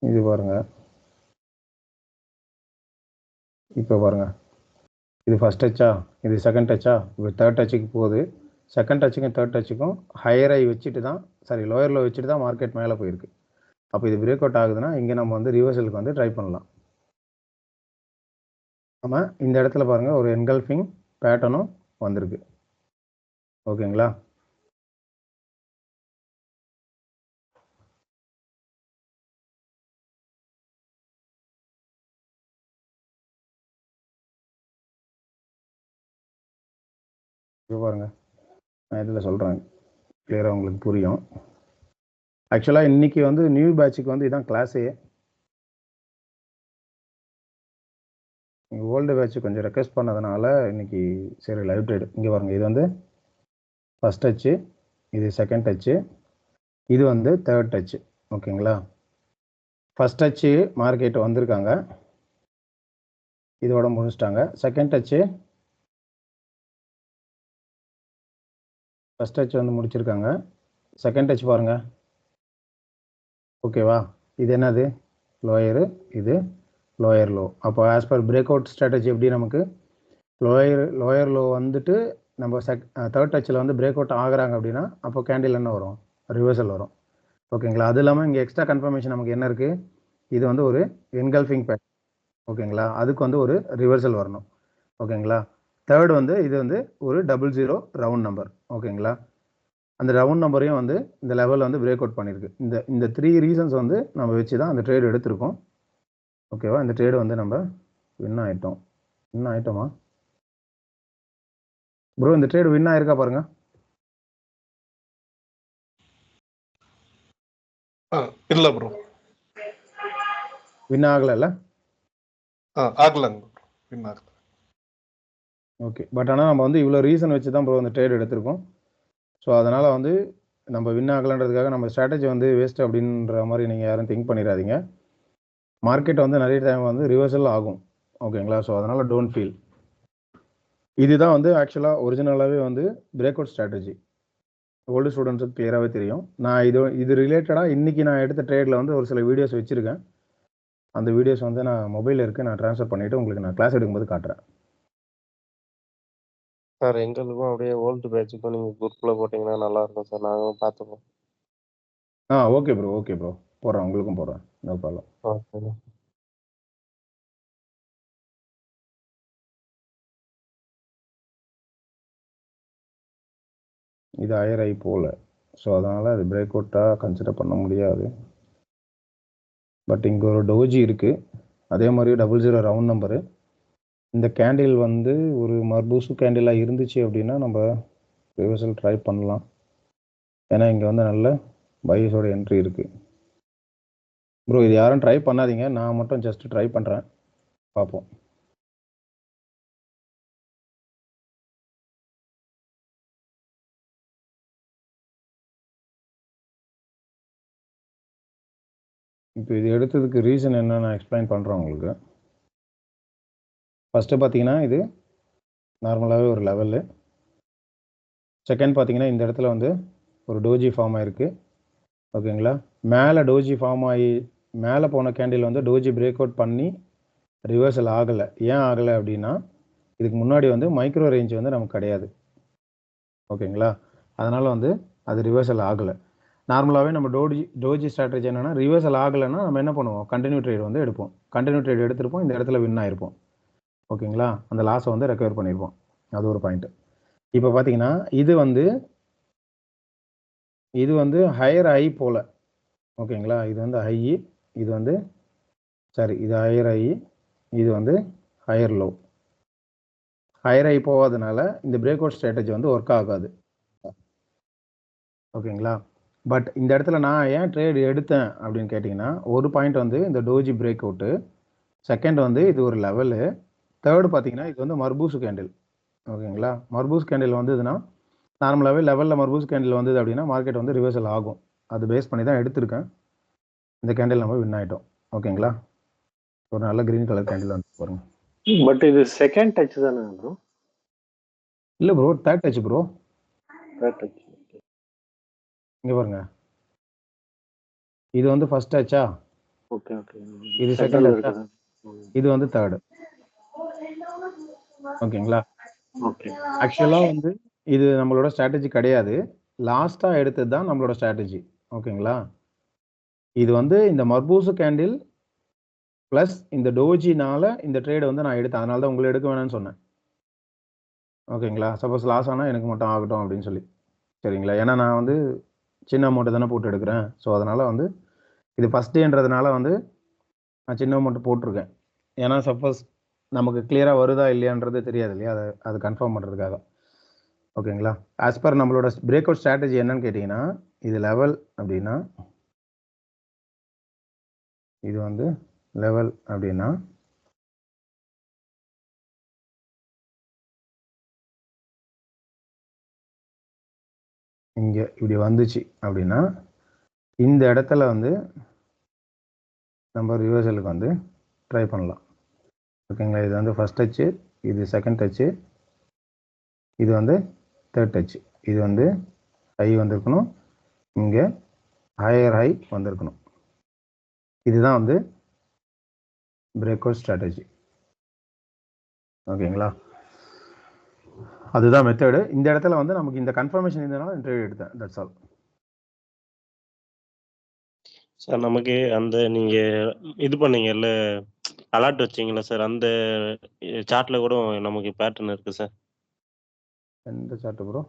இது பாருங்கள், இப்போ பாருங்கள் இது ஃபஸ்ட் டச்சா, இது செகண்ட் டச்சா, இப்போ தேர்ட் டச்சுக்கு போகுது. செகண்ட் டச்சுக்கும் தேர்ட் டச்சுக்கும் ஹையர் ஐ வச்சுட்டு தான், லோயரில் வச்சுட்டு தான் மார்க்கெட் மேலே போயிருக்கு. அப்போ இது பிரேக் அவுட் ஆகுதுன்னா இங்கே நம்ம வந்து ரிவர்சலுக்கு வந்து ட்ரை பண்ணலாம். நம்ம இந்த இடத்துல பாருங்கள் ஒரு என்கல்ஃபிங் பேட்டர்னும் வந்திருக்கு. ஓகேங்களா, இப்போ பாருங்கள் நான் இதில் சொல்கிறேன், கிளியராக உங்களுக்கு புரியும். ஆக்சுவலாக இன்றைக்கி வந்து நியூ பேட்சுக்கு வந்து இதான் கிளாஸே. ஓல்டு பேட்ச் கொஞ்சம் ரெக்வெஸ்ட் பண்ணதுனால இன்றைக்கி சரி லைவ் ட்ரேடு. இங்கே பாருங்கள் இது வந்து ஃபஸ்ட் டச்சு, இது செகண்ட் டச்சு, இது வந்து தேர்ட் டச்சு. ஓகேங்களா, ஃபஸ்ட் டச்சு மார்க்கெட் வந்திருக்காங்க, இதோட முடிச்சிட்டாங்க. செகண்ட் டச்சு ஃபஸ்ட் டச் வந்து முடிச்சிருக்காங்க, செகண்ட் டச் பாருங்கள். ஓகேவா, இது என்னது லோயரு, இது லோயர் லோ. அப்போ as per break out strategy எப்படி நமக்கு லோயர் லோ வந்துட்டு நம்ம தேர்ட் டச்சில் வந்து பிரேக் அவுட் ஆகுறாங்க அப்படின்னா அப்போ கேண்டில் என்ன வரும், ரிவர்சல் வரும். ஓகேங்களா, அது இல்லாமல் இங்கே எக்ஸ்ட்ரா கன்ஃபர்மேஷன் நமக்கு என்ன இருக்குது, இது வந்து ஒரு என்கல்ஃபிங் பேட். ஓகேங்களா, அதுக்கு வந்து ஒரு ரிவர்சல் வரணும். ஓகேங்களா, தேர்ட் வந்து இது வந்து ஒரு 00 ரவுண்ட் நம்பர். ஓகேங்களா, அந்த ரவுண்ட் நம்பரையும் வந்து இந்த லெவலில் வந்து பிரேக் அவுட் பண்ணியிருக்கு. இந்த 3 ரீசன்ஸ் வந்து நம்ம வச்சு தான் அந்த ட்ரேடு எடுத்திருக்கோம். ஓகேவா, இந்த ட்ரேடு வந்து நம்ம வின் ஆகிட்டோமா ப்ரோ? இந்த ட்ரேடு வின் ஆயிருக்கா பாருங்க. இல்லை ப்ரோ, வின் ஆகலைல்ல? ஆகலங்க, வின் ஆகல. ஓகே, பட் ஆனால் நம்ம வந்து இவ்வளோ ரீசன் வச்சு தான் ப்ரோ இந்த ட்ரேட் எடுத்திருக்கோம். ஸோ அதனால் வந்து நம்ம வின் ஆகலைன்றதுக்காக நம்ம ஸ்ட்ராட்டஜி வந்து வேஸ்ட் அப்படின்ற மாதிரி நீங்கள் யாரும் திங்க் பண்ணிடாதீங்க. மார்க்கெட் வந்து நிறைய டைம் வந்து ரிவர்சல் ஆகும். ஓகேங்களா, ஸோ அதனால் டோன்ட் ஃபீல். இதுதான் வந்து ஆக்சுவலாக ஒரிஜினலாகவே வந்து பிரேக் அவுட் ஸ்ட்ராட்டஜி. ஓல்டு ஸ்டூடெண்ட்ஸுக்கு கிளியராகவே தெரியும். நான் இது ரிலேட்டடாக இன்றைக்கி நான் எடுத்த ட்ரேடில் வந்து ஒரு சில வீடியோஸ் வச்சுருக்கேன். அந்த வீடியோஸ் வந்து நான் மொபைலில் இருக்குது, நான் ட்ரான்ஸ்ஃபர் பண்ணிவிட்டு உங்களுக்கு நான் கிளாஸ் எடுக்கும்போது காட்டுறேன். சார் எங்களுக்கும் அப்படியே ஓல்டு பேட்சுக்கும் நீங்கள் குரூப்பில் போட்டிங்கன்னா நல்லாயிருக்கும் சார், நாங்களும் பார்த்துப்போம். ஓகே ப்ரோ, ஓகே ப்ரோ, போடுறேன், உங்களுக்கும் போடுறேன், நோ ப்ராப்ளம். ஓகே. இது ஹையர் ஆகி போகல, ஸோ அதனால் அது பிரேக் அவுட்டாக கன்சிடர் பண்ண முடியாது. பட் இங்கே ஒரு டோஜி இருக்குது, அதே மாதிரி 00 ரவுண்ட் நம்பரு. இந்த கேண்டில் வந்து ஒரு மர்பூசு கேண்டிலாக இருந்துச்சு அப்படின்னா நம்ம ரிவர்சல் ட்ரை பண்ணலாம். ஏன்னா இங்கே வந்து நல்ல பைஸோட என்ட்ரி இருக்குது. ப்ரோ இது யாரும் ட்ரை பண்ணாதீங்க, நான் மட்டும் ஜஸ்ட் ட்ரை பண்ணுறேன், பார்ப்போம். இப்போ இது எடுத்ததுக்கு ரீசன் என்ன நான் எக்ஸ்பிளைன் பண்ணுறேன் உங்களுக்கு. ஃபஸ்ட்டு பார்த்தீங்கன்னா இது நார்மலாகவே ஒரு லெவலு. செகண்ட் பார்த்தீங்கன்னா இந்த இடத்துல வந்து ஒரு டோஜி ஃபார்ம் ஆகிருக்கு, ஓகேங்களா. மேலே டோஜி ஃபார்ம் ஆகி மேலே போன கேண்டில் வந்து டோஜி பிரேக் அவுட் பண்ணி ரிவர்சல் ஆகலை. ஏன் ஆகலை அப்படின்னா இதுக்கு முன்னாடி வந்து மைக்ரோ ரேஞ்ச் வந்து நமக்கு கிடையாது, ஓகேங்களா. அதனால் வந்து அது ரிவர்சல் ஆகலை. நார்மலாகவே நம்ம டோஜி ஸ்ட்ராட்டஜி என்னென்னா ரிவர்சல் ஆகலைன்னா நம்ம என்ன பண்ணுவோம், கண்டினியூ ட்ரேட் வந்து எடுப்போம். கண்டினியூ ட்ரேட் எடுத்திருப்போம், இந்த இடத்துல வின் ஆகிருப்போம், ஓகேங்களா. அந்த லாஸை வந்து ரெக்கவர் பண்ணியிருப்போம், அது ஒரு பாயிண்ட்டு. இப்போ பார்த்தீங்கன்னா இது வந்து ஹையர் ஹை போல், ஓகேங்களா. இது வந்து ஹை, இது வந்து இது ஹையர் ஹை, இது வந்து ஹையர் லோ. ஹையர் ஹை போகாதனால இந்த பிரேக் அவுட் ஸ்ட்ராட்டஜி வந்து ஒர்க் ஆகாது, ஓகேங்களா. பட் இந்த இடத்துல நான் ஏன் ட்ரேட் எடுத்தேன் அப்படின்னு கேட்டிங்கன்னா, ஒரு பாயிண்ட் வந்து இந்த டோஜி பிரேக் அவுட்டு, செகண்ட் வந்து இது ஒரு லெவலு, தேர்டு பார்த்தீங்கன்னா இது வந்து மர்பூசு கேண்டில், ஓகேங்களா. மர்பூஸ் கேண்டில் வந்ததுன்னா நார்மலாகவே லெவலில் மர்பூஸ் கேண்டில் வந்தது அப்படின்னா மார்க்கெட் வந்து ரிவர்சல் ஆகும். அது பேஸ் பண்ணி தான் எடுத்திருக்கேன். இந்த கேண்டில் நம்ம வின் ஆகிட்டோம், ஓகேங்களா. ஒரு நல்ல கிரீன் கலர் கேண்டில் வந்து பாருங்க. பட் இது செகண்ட் டச் தானே ப்ரோ? இல்லை bro, third touch bro. Third touch. இங்கே பாருங்க, இது வந்து ஃபர்ஸ்ட் டச்சா, ஓகே ஓகே. இது செகண்ட் டச்சா, இது வந்து தேர்டு, ஓகேங்களா. ஓகே. ஆக்சுவலாக வந்து இது நம்மளோட ஸ்ட்ராட்டஜி கிடையாது, லாஸ்ட்டாக எடுத்தது தான் நம்மளோட ஸ்ட்ராட்டஜி, ஓகேங்களா. இது வந்து இந்த மர்பூசு கேண்டில் ப்ளஸ் இந்த டோஜினால இந்த ட்ரேடை வந்து நான் எடுத்தேன், அதனால தான் உங்களை எடுக்க வேணாம்னு சொன்னேன், ஓகேங்களா. சப்போஸ் லாஸ் ஆனால் எனக்கு மட்டும் ஆகட்டும் அப்படின்னு சொல்லி, சரிங்களா. ஏன்னா நான் வந்து சின்ன அமௌண்ட்டு தானே போட்டு எடுக்கிறேன், ஸோ அதனால் வந்து இது ஃபஸ்ட் டேன்றதுனால வந்து நான் சின்ன அமௌண்ட்டு போட்டிருக்கேன். ஏன்னா சப்போஸ் நமக்கு கிளியராக வருதா இல்லையான்றது தெரியாது இல்லையா, அது கன்ஃபார்ம் பண்ணுறதுக்காக, ஓகேங்களா. ஆஸ் பர் நம்மளோட பிரேக் அவுட் ஸ்ட்ராட்டஜி என்னன்னு கேட்டிங்கன்னா, இது லெவல் அப்படின்னா, இது வந்து லெவல் அப்படின்னா இங்கே இப்படி வந்துச்சு அப்படின்னா இந்த இடத்துல வந்து நம்ம ரிவர்சலுக்கு வந்து ட்ரை பண்ணலாம், ஓகேங்களா. இது வந்து ஃபஸ்ட் டச்சு, இது செகண்ட் டச்சு, இது வந்து தேர்ட் டச்சு, இது வந்து ஹை வந்திருக்கணும், இங்கே ஹையர் ஹை வந்திருக்கணும். இதுதான் வந்து பிரேக் அவுட் ஸ்ட்ராட்டஜி, ஓகேங்களா. அதுதான் மெத்தடு. இந்த இடத்துல வந்து நமக்கு இந்த கன்ஃபர்மேஷன் இருந்ததுனால ட்ரேட் எடுத்தேன், தட்ஸ் ஆல். சார் நமக்கு அந்த நீங்கள் இது பண்ணீங்கல்ல, அலர்ட் வச்சிங்களா சார், அந்த சார்ட்டில் கூட நமக்கு பேட்டர்ன் இருக்குது சார். எந்த சார்ட்டு ப்ரோ?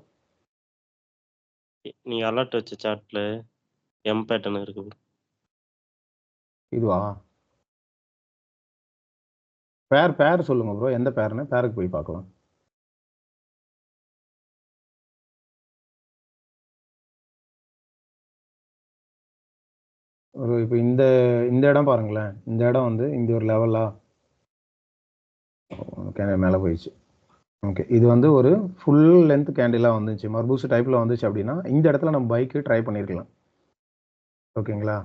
நீங்கள் அலர்ட் வச்ச சார்ட்டில் எம் பேட்டர்ன் இருக்கு ப்ரோ. இதுவா? பேர் சொல்லுங்க ப்ரோ, எந்த பேர்னு, பேருக்கு போய் பார்க்கலாம். ஒரு இப்போ இந்த இடம் பாருங்களேன், இந்த இடம் வந்து இந்த ஒரு லெவலா, ஓகே மேலே போயிடுச்சு, ஓகே. இது வந்து ஒரு ஃபுல் லென்த் கேண்டிலாக வந்துச்சு, மர்பூஸ் டைப்பில் வந்துச்சு அப்படின்னா இந்த இடத்துல நம்ம பைக்கு ட்ரை பண்ணியிருக்கலாம், ஓகேங்களா.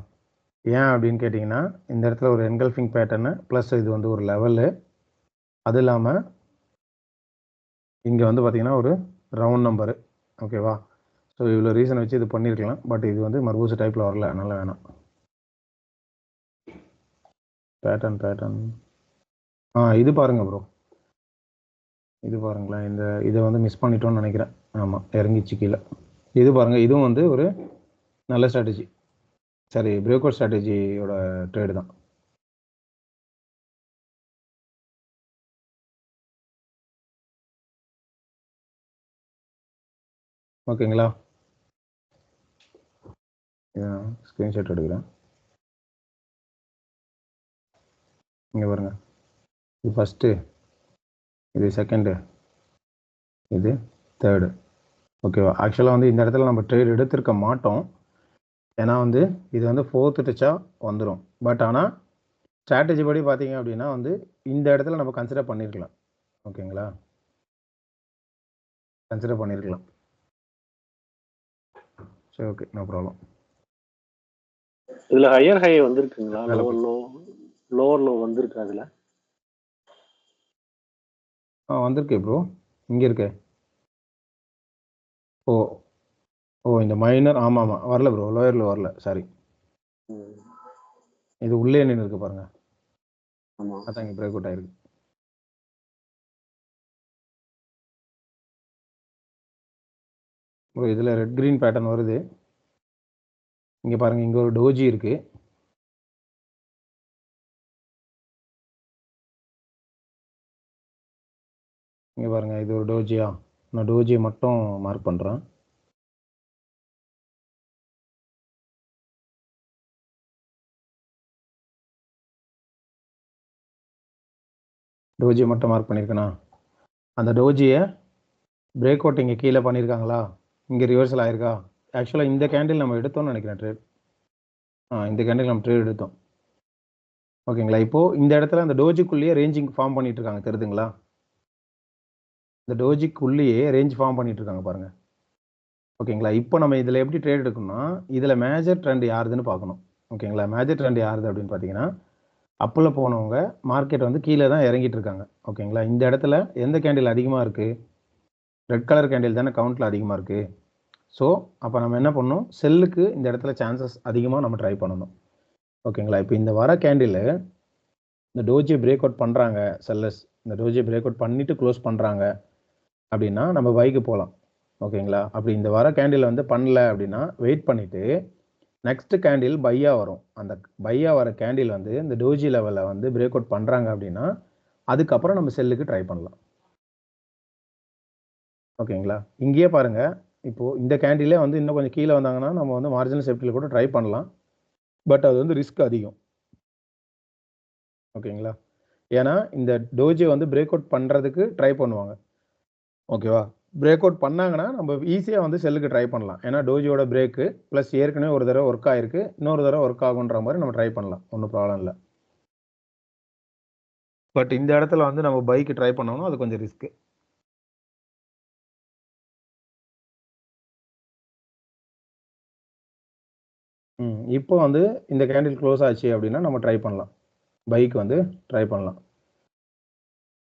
ஏன் அப்படின்னு கேட்டிங்கன்னா இந்த இடத்துல ஒரு என்கல்ஃபிங் பேட்டர்னு ப்ளஸ் இது வந்து ஒரு லெவலு, அது இல்லாமல் இங்கே வந்து பார்த்திங்கன்னா ஒரு ரவுண்ட் நம்பரு, ஓகேவா. ஸோ இவ்வளோ ரீசன் வச்சு இது பண்ணியிருக்கலாம். பட் இது வந்து மர்பூஸ் டைப்பில் வரல, அதனால வேணாம். பேட்டர்ன் இது பாருங்கள் ப்ரோ, இது பாருங்களேன். இதை வந்து மிஸ் பண்ணிட்டோம்னு நினைக்கிறேன். ஆமாம், இறங்கிச்சு கீழே. இது பாருங்கள், இதுவும் வந்து ஒரு நல்ல ஸ்ட்ராட்டஜி. சரி, பிரேக் அவுட் ஸ்ட்ராட்டஜியோட ட்ரேடு தான். ஓகேங்களா? ஸ்க்ரீன்ஷாட் எடுக்கிறேன். இங்கே பாருங்க, இது ஃபஸ்ட்டு, இது செகண்டு, இது தேர்டு. ஓகேவா? ஆக்சுவலாக வந்து இந்த இடத்துல நம்ம ட்ரேட் எடுத்திருக்க மாட்டோம். ஏன்னா வந்து இது வந்து 4th டச்சாக வந்துடும். பட் ஆனால் ஸ்ட்ராட்டஜி படி பார்த்தீங்க அப்படின்னா வந்து இந்த இடத்துல நம்ம கன்சிடர் பண்ணியிருக்கலாம். ஓகேங்களா? கன்சிடர் பண்ணியிருக்கலாம். சரி, ஓகே, நோ ப்ராப்ளம். இதுல ஹையர் ஹை வந்திருக்குங்களா? மேல லோவர் லோ வந்திருக்கு அதுல? வந்திருக்கே ப்ரோ, இங்கே இருக்கே. ஓ இந்த மைனர், ஆமாம் வரல ப்ரோ, லோயரில் வரல, சாரி. இது உள்ளே நின்று இருக்கு பாருங்க. ஆமா, அதான் இங்கே பிரேக் அவுட் ஆயிருக்கு. ப்ரோ இதில் ரெட் கிரீன் பேட்டர்ன் வருது. இங்கே பாருங்க, இங்கே ஒரு டோஜி இருக்கு. இங்கே பாருங்க, இது ஒரு டோஜியா. நான் டோஜியை மட்டும் மார்க் பண்ணுறேன். டோஜியை மட்டும் மார்க் பண்ணியிருக்கேனா? அந்த டோஜியை பிரேக் அவுட் இங்கே கீழே பண்ணியிருக்காங்களா? இங்கே ரிவர்சல் ஆயிருக்கா? ஆக்சுவலாக இந்த கேண்டில் நம்ம எடுத்தோம்னு நினைக்கிறேன் ட்ரேட். இந்த கேண்டில் நம்ம ட்ரேட் எடுத்தோம். ஓகேங்களா? இப்போது இந்த இடத்துல அந்த டோஜிக்குள்ளேயே ரேஞ்சிங் ஃபார்ம் பண்ணிட்டு இருக்காங்க, தெரியுதுங்களா? இந்த டோஜிக்குள்ளேயே ரேஞ்ச் ஃபார்ம் பண்ணிட்டு இருக்காங்க பாருங்க. ஓகேங்களா? இப்போ நம்ம இதில் எப்படி ட்ரேட் எடுக்கணும்னா, இதில் மேஜர் ட்ரெண்ட் யாருதுன்னு பார்க்கணும். ஓகேங்களா? மேஜர் ட்ரெண்ட் யாருது அப்படின்னு பார்த்தீங்கன்னா, அப்பில் போனவங்க மார்க்கெட் வந்து கீழே தான் இறங்கிட்டு இருக்காங்க. ஓகேங்களா? இந்த இடத்துல எந்த கேண்டில் அதிகமாக இருக்குது? ரெட் கலர் கேண்டில் தானே கவுண்ட்டில் அதிகமாக இருக்குது. ஸோ அப்போ நம்ம என்ன பண்ணணும்? செல்லுக்கு இந்த இடத்துல சான்சஸ் அதிகமாக நம்ம ட்ரை பண்ணணும். ஓகேங்களா? இப்போ இந்த வர கேண்டில் இந்த டோஜியை பிரேக் அவுட் பண்ணுறாங்க செல்லர்ஸ், இந்த டோஜியை பிரேக் அவுட் பண்ணிவிட்டு க்ளோஸ் பண்ணுறாங்க அப்படின்னா நம்ம பைக்கு போகலாம். ஓகேங்களா? அப்படி இந்த வர கேண்டில் வந்து பண்ணல அப்படின்னா வெயிட் பண்ணிவிட்டு நெக்ஸ்ட் கேண்டில் பையாக வரும். அந்த பையாக வர கேண்டில் வந்து இந்த டோஜி லெவலில் வந்து பிரேக் அவுட் பண்ணுறாங்க அப்படின்னா அதுக்கப்புறம் நம்ம செல்லுக்கு ட்ரை பண்ணலாம். ஓகேங்களா? இங்கேயே பாருங்கள், இப்போது இந்த கேண்டிலே வந்து இன்னும் கொஞ்சம் கீழே வந்தாங்கன்னா நம்ம வந்து மார்ஜினல் சேஃப்டியில் கூட ட்ரை பண்ணலாம். பட் அது வந்து ரிஸ்க் அதிகம். ஓகேங்களா? ஏன்னா இந்த டோஜியை வந்து பிரேக் அவுட் பண்ணுறதுக்கு ட்ரை பண்ணுவாங்க. ஓகேவா? பிரேக் அவுட் பண்ணாங்கன்னா நம்ம ஈஸியாக வந்து செல்லுக்கு ட்ரை பண்ணலாம். ஏன்னா டோஜியோட பிரேக்கு ப்ளஸ் ஏற்கனவே ஒரு தடவை ஒர்க் ஆகிருக்கு, இன்னொரு தடவை ஒர்க் ஆகுன்ற மாதிரி நம்ம ட்ரை பண்ணலாம், ஒன்றும் ப்ராப்ளம் இல்லை. பட் இந்த இடத்துல வந்து நம்ம பைக்கு ட்ரை பண்ணோம்னா அது கொஞ்சம் ரிஸ்க்கு. இப்போ வந்து இந்த கேண்டில் க்ளோஸ் ஆச்சு அப்படின்னா நம்ம ட்ரை பண்ணலாம், பைக் வந்து ட்ரை பண்ணலாம்.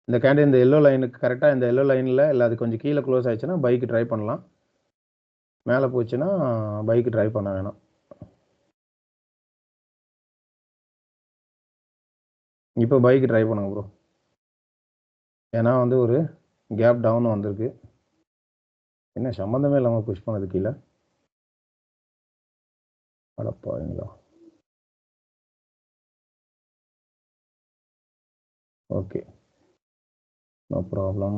இந்த கேண்டில் இந்த எல்லோ லைனுக்கு கரெக்டாக இந்த எல்லோ லைனில் இல்லை அது கொஞ்சம் கீழே க்ளோஸ் ஆயிடுச்சுன்னா பைக்கு ட்ரை பண்ணலாம். மேலே போச்சுன்னா பைக்கு ட்ரை பண்ண வேணாம். இப்போ பைக்கு ட்ரை பண்ணுங்க ப்ரோ. ஏன்னா வந்து ஒரு கேப் டவுன் வந்திருக்கு. என்ன சம்மந்தமே இல்லாமல் புஷ் பண்ணது கீழே. அடப்பாங்களா? Okay, no problem.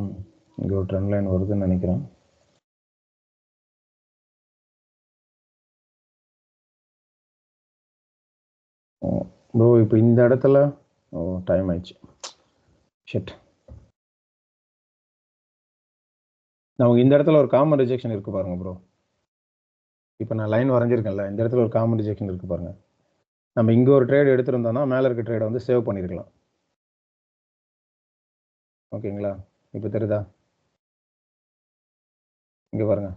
இங்கே ஒரு ட்ரெண்ட் லைன் வருதுன்னு நினைக்கிறேன். ப்ரோ இப்போ இந்த இடத்துல டைம் ஆயிடுச்சு. ஷிட், நமக்கு இந்த இடத்துல ஒரு காமன் ரிஜெக்ஷன் இருக்குது பாருங்க ப்ரோ. இப்போ நான் லைன் வரைஞ்சிருக்கேன்ல, இந்த இடத்துல ஒரு காமன் ரிஜெக்ஷன் இருக்குது பாருங்க. நம்ம இங்கே ஒரு ட்ரேட் எடுத்திருந்தோம்னா மேலே இருக்க ட்ரேடை வந்து சேவ் பண்ணியிருக்கலாம். ஓகேங்களா? இப்போ தெரியுதா? இங்கே பாருங்க,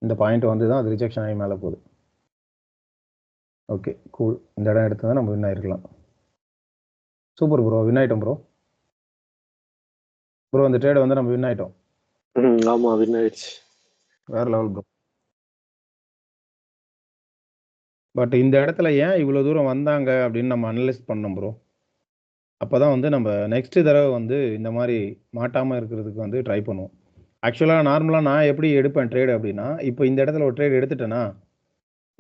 இந்த பாயிண்ட் வந்து தான் அது ரிஜெக்ஷன் ஆகி மேலே போகுது. ஓகே கூல், இந்த இடம் எடுத்து தான் நம்ம வின் ஆகிருக்கலாம். சூப்பர் ப்ரோ, வின் ஆகிட்டோம் ப்ரோ. ப்ரோ இந்த ட்ரேடை வந்து நம்ம வின் ஆகிட்டோம். ஆமா, வின் ஆயிடுச்சு. வேறு லெவல் ப்ரோ. பட் இந்த இடத்துல ஏன் இவ்வளோ தூரம் வந்தாங்க அப்படின்னு நம்ம அனலைஸ் பண்ணோம் ப்ரோ. அப்போ தான் வந்து நம்ம நெக்ஸ்ட் தடவை வந்து இந்த மாதிரி மாட்டாமல் இருக்கிறதுக்கு வந்து ட்ரை பண்ணுவோம். ஆக்சுவலாக நார்மலாக நான் எப்படி எடுப்பேன் ட்ரேடு அப்படின்னா, இப்போ இந்த இடத்துல ஒரு ட்ரேட் எடுத்துட்டேன்னா,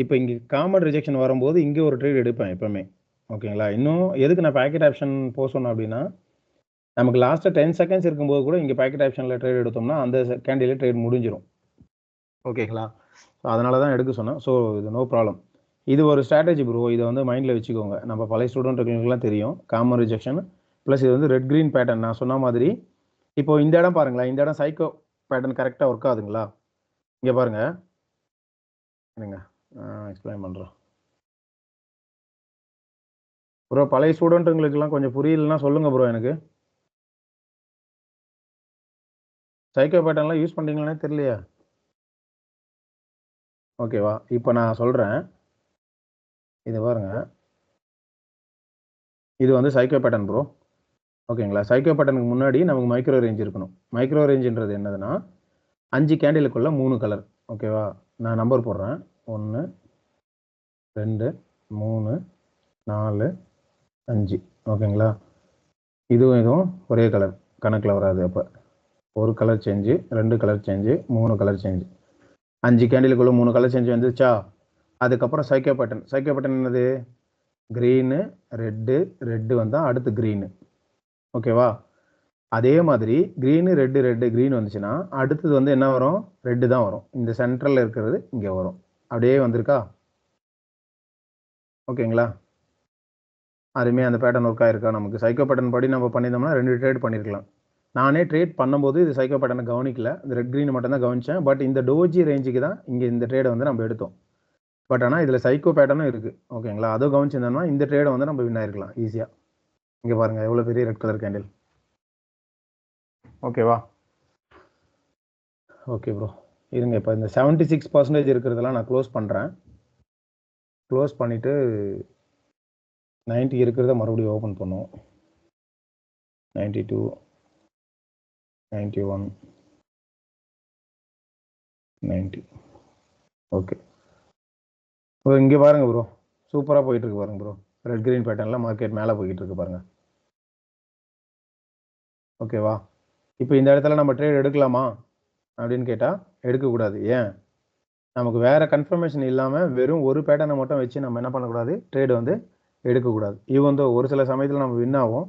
இப்போ இங்கே காமன் ரிஜெக்ஷன் வரும்போது இங்கே ஒரு ட்ரேட் எடுப்பேன் எப்பவுமே. ஓகேங்களா? இன்னும் எதுக்கு நான் பேக்கெட் ஆப்ஷன் போக சொன்னேன் அப்படின்னா, நமக்கு லாஸ்ட்டாக 10 செகண்ட்ஸ் இருக்கும்போது கூட இங்கே பேக்கெட் ஆப்ஷனில் ட்ரேட் எடுத்தோம்னா அந்த கேண்டில் ட்ரேட் முடிஞ்சிடும். ஓகேங்களா? ஸோ அதனால தான் எடுக்க சொன்னேன். ஸோ இது நோ ப்ராப்ளம். இது ஒரு ஸ்ட்ராட்டஜி ப்ரோ. இதை வந்து மைண்டில் வச்சுக்கோங்க. நம்ம பழைய ஸ்டூடெண்ட்டுகளுக்குலாம் தெரியும் காமன் ரிஜெக்ஷன் ப்ளஸ் இது வந்து ரெட் க்ரீன் பேட்டர்ன். நான் சொன்ன மாதிரி இப்போ இந்த இடம் பாருங்களேன், இந்த இடம் சைக்கோ பேட்டர்ன் கரெக்டாக ஒர்க் ஆகுதுங்களா? இங்கே பாருங்க, என்னங்க எக்ஸ்பிளைன் பண்ணுறோம் ப்ரோ. பழைய ஸ்டூடெண்ட்டுங்களுக்குலாம் கொஞ்சம் புரியலன்னா சொல்லுங்கள் ப்ரோ. எனக்கு சைக்கோ பேட்டர்ன்லாம் யூஸ் பண்ணுறீங்களானே தெரியலையா? ஓகேவா? இப்போ நான் சொல்கிறேன், இது பாருங்க, இது வந்து சைக்கோ பேட்டர்ன் ப்ரோ. ஓகேங்களா? சைக்கோ பேட்டர்னுக்கு முன்னாடி நமக்கு மைக்ரோ ரேஞ்ச் இருக்கணும். மைக்ரோ ரேஞ்சுன்றது என்னதுன்னா 5 கேண்டிலுக்குள்ள 3 கலர். ஓகேவா? நான் நம்பர் போடுறேன். 1 2 3 4 5. ஓகேங்களா? இதுவும் ஒரே கலர் கணக்கில் வராது. அப்போ ஒரு colour change, 2 colour change, 3 colour change, 5 கேண்டிலுக்குள்ள 3 colour change வந்துச்சா? அதுக்கப்புறம் சைக்கோ பேட்டர்ன். சைக்கோ பேட்டர்ன் என்னது? க்ரீனு ரெட்டு, ரெட்டு வந்தால் அடுத்து க்ரீனு. ஓகேவா? அதே மாதிரி க்ரீனு ரெட்டு ரெட்டு க்ரீன் வந்துச்சுன்னா அடுத்தது வந்து என்ன வரும்? ரெட்டு தான் வரும். இந்த சென்ட்ரலில் இருக்கிறது இங்கே வரும். அப்படியே வந்திருக்கா? ஓகேங்களா? அதுவுமே அந்த பேட்டர்ன் ஒர்க் ஆயிருக்கா? நமக்கு சைக்கோ பேட்டர்ன் படி நம்ம பண்ணியிருந்தோம்னா 2 ட்ரேட் பண்ணியிருக்கலாம். நானே ட்ரேட் பண்ணும்போது இது சைக்கோ பேட்டர்னை கவனிக்கல. இந்த ரெட் க்ரீன் மட்டும் தான் கவனித்தேன். பட் இந்த டோஜி ரேஞ்சுக்கு தான் இங்கே இந்த ட்ரேடை வந்து நம்ம எடுத்தோம். பட் ஆனால் இதில் சைக்கோ பேட்டர்னும் இருக்குது. ஓகேங்களா? அதுவும் கவனிச்சிருந்தோம்னா இந்த ட்ரேடை வந்து நம்ம வின் ஆயிருக்கலாம் ஈஸியாக. இங்கே பாருங்கள் எவ்வளோ பெரிய ரெட் கலர் கேண்டில். ஓகேவா? Okay bro. இருங்க, இப்போ இந்த 76% இருக்கிறதெல்லாம் நான் க்ளோஸ் பண்ணுறேன். க்ளோஸ் பண்ணிவிட்டு 90 இருக்கிறத மறுபடியும் ஓப்பன் பண்ணுவோம். 92 91 90. Okay bro. இங்கே பாருங்கள் ப்ரோ, சூப்பராக போயிட்டுருக்கு பாருங்கள் ப்ரோ. ரெட் க்ரீன் பேட்டர்னில் மார்க்கெட் மேலே போய்கிட்டு இருக்கு பாருங்கள். ஓகேவா? இப்போ இந்த இடத்துல நம்ம ட்ரேட் எடுக்கலாமா அப்படின்னு கேட்டால் எடுக்கக்கூடாது. ஏன்? நமக்கு வேறு கன்ஃபர்மேஷன் இல்லாமல் வெறும் ஒரு பேட்டர்னை மட்டும் வச்சு நம்ம என்ன பண்ணக்கூடாது? ட்ரேடு வந்து எடுக்கக்கூடாது. ஈவன் தோ ஒரு சில சமயத்தில் நம்ம வின் ஆகும்,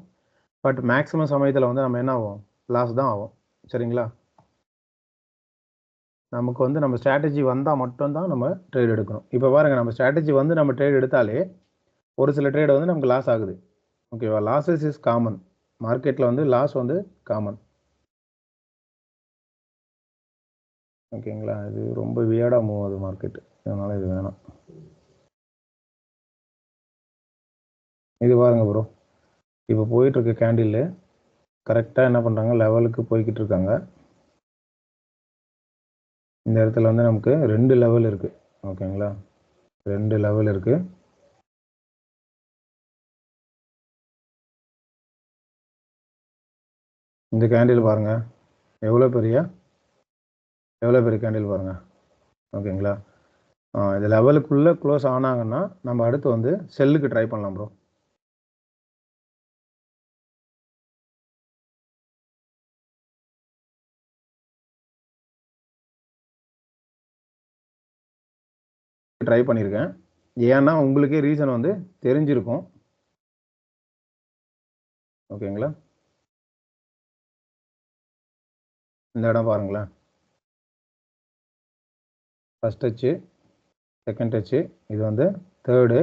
பட் மேக்ஸிமம் சமயத்தில் வந்து நம்ம என்ன ஆகும்? லாஸ் தான் ஆகும். சரிங்களா? நமக்கு வந்து நம்ம ஸ்ட்ராட்டஜி வந்தால் மட்டும்தான் நம்ம ட்ரேட் எடுக்கணும். இப்போ பாருங்கள், நம்ம ஸ்ட்ராட்டஜி வந்து நம்ம ட்ரேட் எடுத்தாலே ஒரு சில ட்ரேட் வந்து நமக்கு லாஸ் ஆகுது. ஓகேவா? Losses is common. மார்க்கெட்டில் வந்து லாஸ் வந்து காமன். ஓகேங்களா? இது ரொம்ப வியர்டாக மூவ் ஆகுது மார்க்கெட், அதனால் இது வேணாம். இது பாருங்க ப்ரோ, இப்போ போயிட்டுருக்க கேண்டில் கரெக்டாக என்ன பண்ணுறாங்க? லெவலுக்கு போய்கிட்டு இருக்காங்க. இந்த இடத்துல வந்து நமக்கு 2 லெவல் இருக்குது. ஓகேங்களா? 2 லெவல் இருக்குது. இந்த கேண்டில் பாருங்கள் எவ்வளோ பெரிய கேண்டில் பாருங்கள். ஓகேங்களா? இது லெவலுக்குள்ளே க்ளோஸ் ஆனாங்கன்னா நம்ம அடுத்து வந்து செல்லுக்கு ட்ரை பண்ணலாம் ப்ரோ. ட்ரை பண்ணியிருக்கேன். ஏன்னா உங்களுக்கே ரீசன் வந்து தெரிஞ்சிருக்கும். ஓகேங்களா? இந்த இடம் பாருங்களேன், ஃபஸ்ட் டச்சு, செகண்ட் டச்சு, இது வந்து தேர்டு.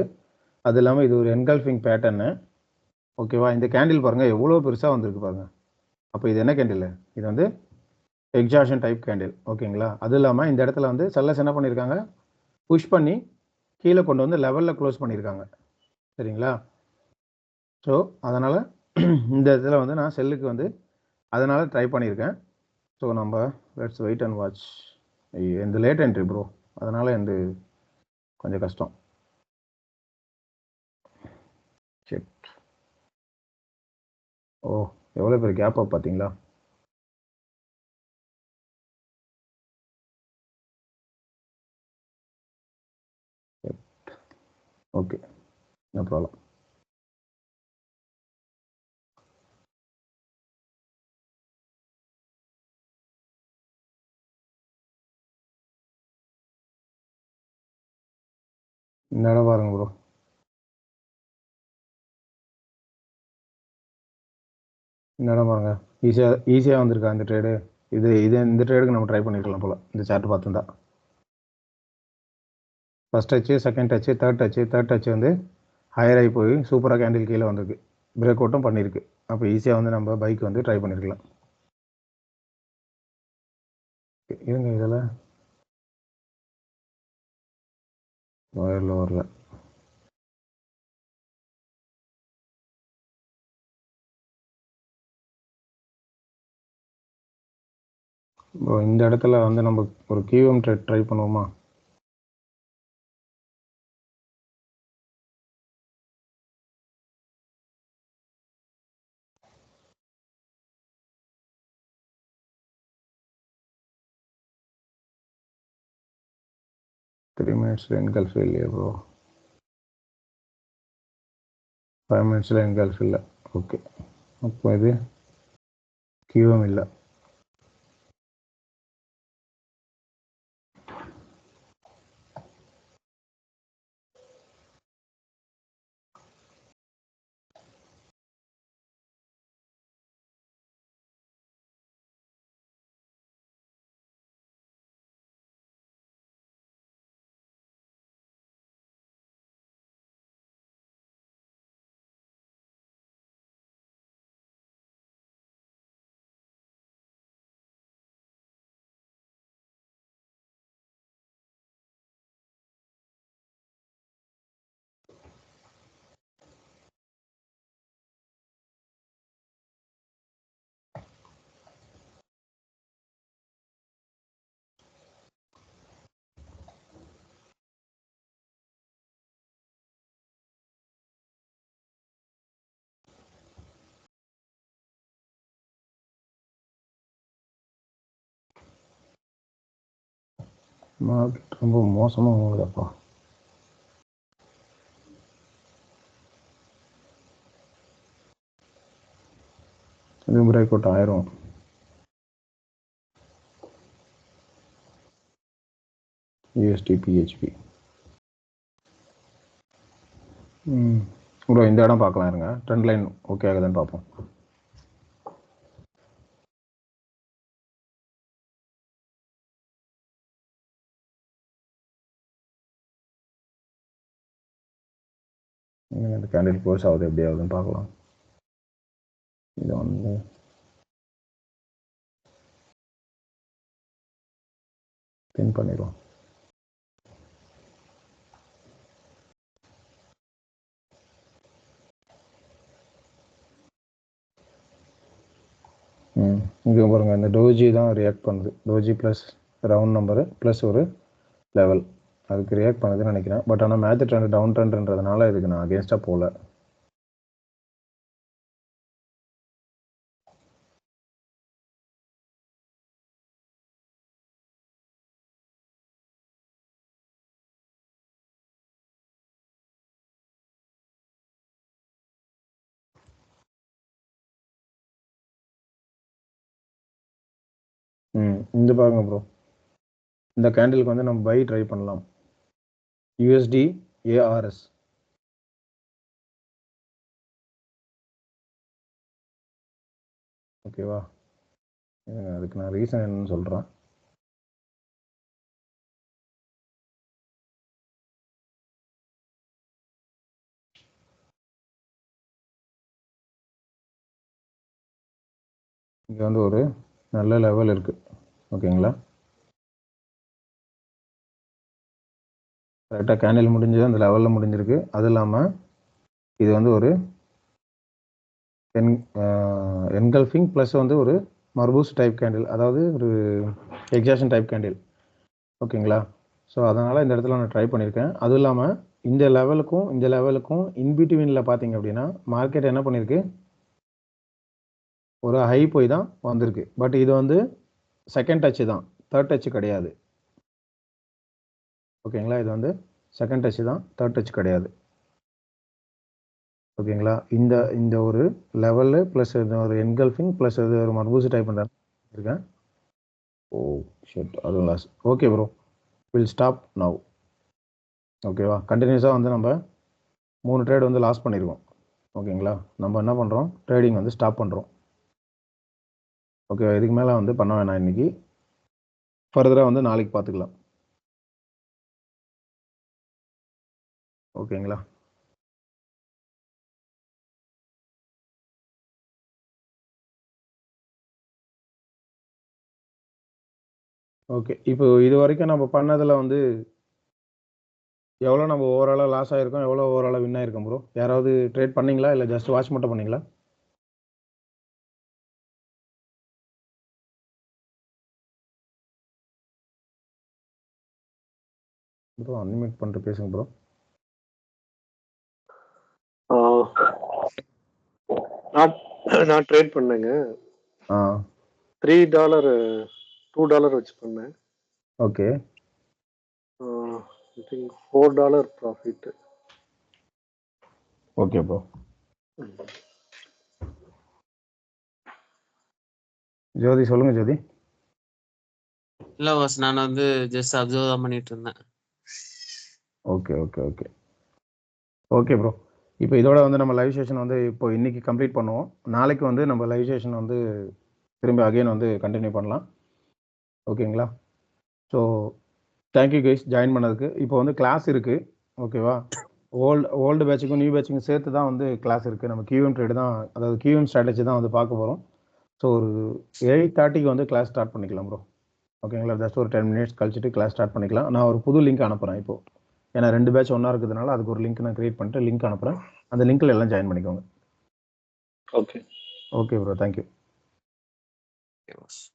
அது இல்லாமல் இது ஒரு என்கல்ஃபிங் பேட்டர்னு. ஓகேவா? இந்த கேண்டில் பாருங்கள் எவ்வளோ பெருசாக வந்திருக்கு பாருங்கள். அப்போ இது என்ன கேண்டில்? இது வந்து எக்ஸாஷன் டைப் கேண்டில். ஓகேங்களா? அது இல்லாமல் இந்த இடத்துல வந்து செல்லர்ஸ் என்ன பண்ணியிருக்காங்க? புஷ் பண்ணி கீழே கொண்டு வந்து லெவலில் க்ளோஸ் பண்ணியிருக்காங்க. சரிங்களா? ஸோ அதனால் இந்த இடத்துல வந்து நான் செல்லுக்கு வந்து அதனால் ட்ரை பண்ணியிருக்கேன். ஸோ நம்ம லெட்ஸ் வெயிட் அண்ட் வாட்ச். இந்த லேட் என்ட்ரி ப்ரோ, அதனால் இந்த கொஞ்சம் கஷ்டம். செக். ஓ, எவ்வளோ பெரிய கேப் அப் பார்த்தீங்களா? Okay, no problem. இந்த இடம் பாருங்க ப்ரோ. இந்த இடம் பாருங்க, ஈஸியாக வந்திருக்கா இந்த ட்ரேடு. இந்த ட்ரேடுக்கு நம்ம ட்ரை பண்ணிருக்கலாம் போல் இந்த சார்ட் பார்த்துருந்தா. First touch, second touch, third touch வந்து ஹையர் ஆகி போய் சூப்பராக கேண்டில் கீழே வந்திருக்கு, பிரேக் அவுட்டும் பண்ணியிருக்கு. அப்போ ஈஸியாக வந்து நம்ம பைக் வந்து ட்ரை பண்ணியிருக்கலாம். இருங்க, இதில் லோவரில் இந்த இடத்துல வந்து நம்ம ஒரு கியூஎம் ட்ரேட் ட்ரை பண்ணுவோமா? த்ரீ மினிட்ஸில் என்கல்ஃப் இல்லையா ப்ரோ? 5 மினிட்ஸில் என்கல்ஃப் இல்லை. ஓகே, அப்போ இது கியூஎம் இல்லை. மார்க்கெட் ரொம்ப மோசமாக போகுதுப்பா. இது பிரேக் அவுட் ஆயிரும். யூஎஸ்டி பிஹெச்பி ப்ரோ, இந்த இடம் பார்க்கலாம் இருங்க. ட்ரெண்ட் லைன் ஓகே ஆகுதுன்னு பார்ப்போம். இந்த கேண்டில் க்ளோஸ் ஆகுது, எப்படி ஆகுதுன்னு பார்க்கலாம். இது வந்து பின் பண்ணிடுவோம். இங்கே பாருங்க, இந்த டோஜி தான் ரியாக்ட் பண்ணுது. Doji plus round number plus ஒரு லெவல் அதுக்கு ரியாக்ட் பண்ணுதுன்னு நினைக்கிறேன். பட் ஆனால் மேட்ச் ட்ரெண்ட் டவுன் ட்ரெண்ட்ன்றதுனால இதுக்கு நான் அகேன்ஸ்டாக போகல. இந்த பாருங்க ப்ரோ, இந்த கேண்டிலுக்கு வந்து நம்ம பை ட்ரை பண்ணலாம். யூஎஸ்டி ஏஆர்எஸ் ஓகேவா? அதுக்கு நான் ரீசன் என்னன்னு சொல்கிறேன். இங்கே வந்து ஒரு நல்ல லெவல் இருக்குது, ஓகேங்களா? கரெக்டாக கேண்டில் முடிஞ்சது, அந்த லெவலில் முடிஞ்சிருக்கு. அது இல்லாமல் இது வந்து ஒரு என்கல்ஃபிங் ப்ளஸ் வந்து ஒரு மர்பூஸ் டைப் கேண்டில், அதாவது ஒரு எக்ஸாஷன் டைப் கேண்டில், ஓகேங்களா? ஸோ அதனால் இந்த இடத்துல நான் ட்ரை பண்ணியிருக்கேன். அதுவும் இல்லாமல் இந்த லெவலுக்கும் இன்பிட்வீனில் பார்த்தீங்க அப்படின்னா மார்க்கெட் என்ன பண்ணியிருக்கு, ஒரு ஹை போய் தான் வந்திருக்கு. பட் இது வந்து செகண்ட் டச்சு தான், தேர்ட் டச்சு கிடையாது, ஓகேங்களா? இது வந்து செகண்ட் டச்சு தான், தேர்ட் டச் கிடையாது. ஓகேங்களா? இந்த இந்த ஒரு லெவலு ப்ளஸ் இது ஒரு என்கல்ஃபிங் ப்ளஸ் இது ஒரு மர்பூசி டைப் இருக்கேன். ஓ ஷிட், அதுவும் loss. Okay bro, will stop now. ஓகேவா? கண்டினியூஸாக வந்து நம்ம 3 ட்ரேட் வந்து லாஸ் பண்ணியிருக்கோம். ஓகேங்களா? நம்ம என்ன பண்ணுறோம், ட்ரேடிங் வந்து ஸ்டாப் பண்ணுறோம். ஓகே, இதுக்கு மேலே வந்து பண்ண வேணாம் இன்னைக்கு. ஃபர்தராக வந்து நாளைக்கு பார்த்துக்கலாம். ஓகேங்களா? ஓகே, இப்போ இது வரைக்கும் நம்ம பண்ணதில் வந்து எவ்வளோ நம்ம ஓவராலாக லாஸ் ஆகிருக்கோம், எவ்வளோ ஓவராலாக வின் ஆகிருக்கோம் ப்ரோ? யாராவது ட்ரேட் பண்ணீங்களா இல்லை ஜஸ்ட் வாட்ச் மட்டும் பண்ணீங்களா? ப்ரோ அன்மியூட் பண்ணிட்டு பேசுங்க ப்ரோ. நான் ட்ரேட் பண்ணேங்க. ஆ $3 $2 வச்சு பண்ணேன். Okay I think $4 profit. Okay bro. Jyothi சொல்லுங்க ஜோதி. இல்ல பாஸ், நான் வந்து ஜஸ்ட் அப்சர்வ் தான் பண்ணிட்டு இருந்தேன். Okay okay okay okay bro. இப்போ இதோட வந்து நம்ம லைவ் செஷன் வந்து இப்போ இன்னைக்கு கம்ப்ளீட் பண்ணுவோம். நாளைக்கு வந்து நம்ம லைவ் செஷன் வந்து திரும்பி அகைன் வந்து கண்டினியூ பண்ணலாம். ஓகேங்களா? ஸோ தேங்க்யூ கைஸ் ஜாயின் பண்ணதுக்கு. இப்போ வந்து கிளாஸ் இருக்குது. ஓகேவா? ஓல்டு பேட்சுக்கும் நியூ பேட்சுக்கும் சேர்த்து தான் வந்து கிளாஸ் இருக்குது. நம்ம கியூஎம் ட்ரேடு தான், அதாவது கியூஎம் ஸ்ட்ராட்டஜி தான் வந்து பார்க்க போகிறோம். ஸோ ஒரு 8:30க்கு வந்து கிளாஸ் ஸ்டார்ட் பண்ணிக்கலாம் ப்ரோ. ஓகேங்களா? ஜஸ்ட் ஒரு 10 மினிட்ஸ் கழிச்சிட்டு கிளாஸ் ஸ்டார்ட் பண்ணிக்கலாம். நான் ஒரு புது லிங்க் அனுப்புகிறேன் இப்போது. ஏன்னா 2 பேட்ச் ஒன்றா இருக்கிறதுனால அதுக்கு ஒரு லிங்க் நான் கிரியேட் பண்ணிட்டு லிங்க் அனுப்புகிறேன். அந்த லிங்க்கில் எல்லாம் ஜாயின் பண்ணிக்கோங்க. Okay okay bro, thank you. Okay, boss.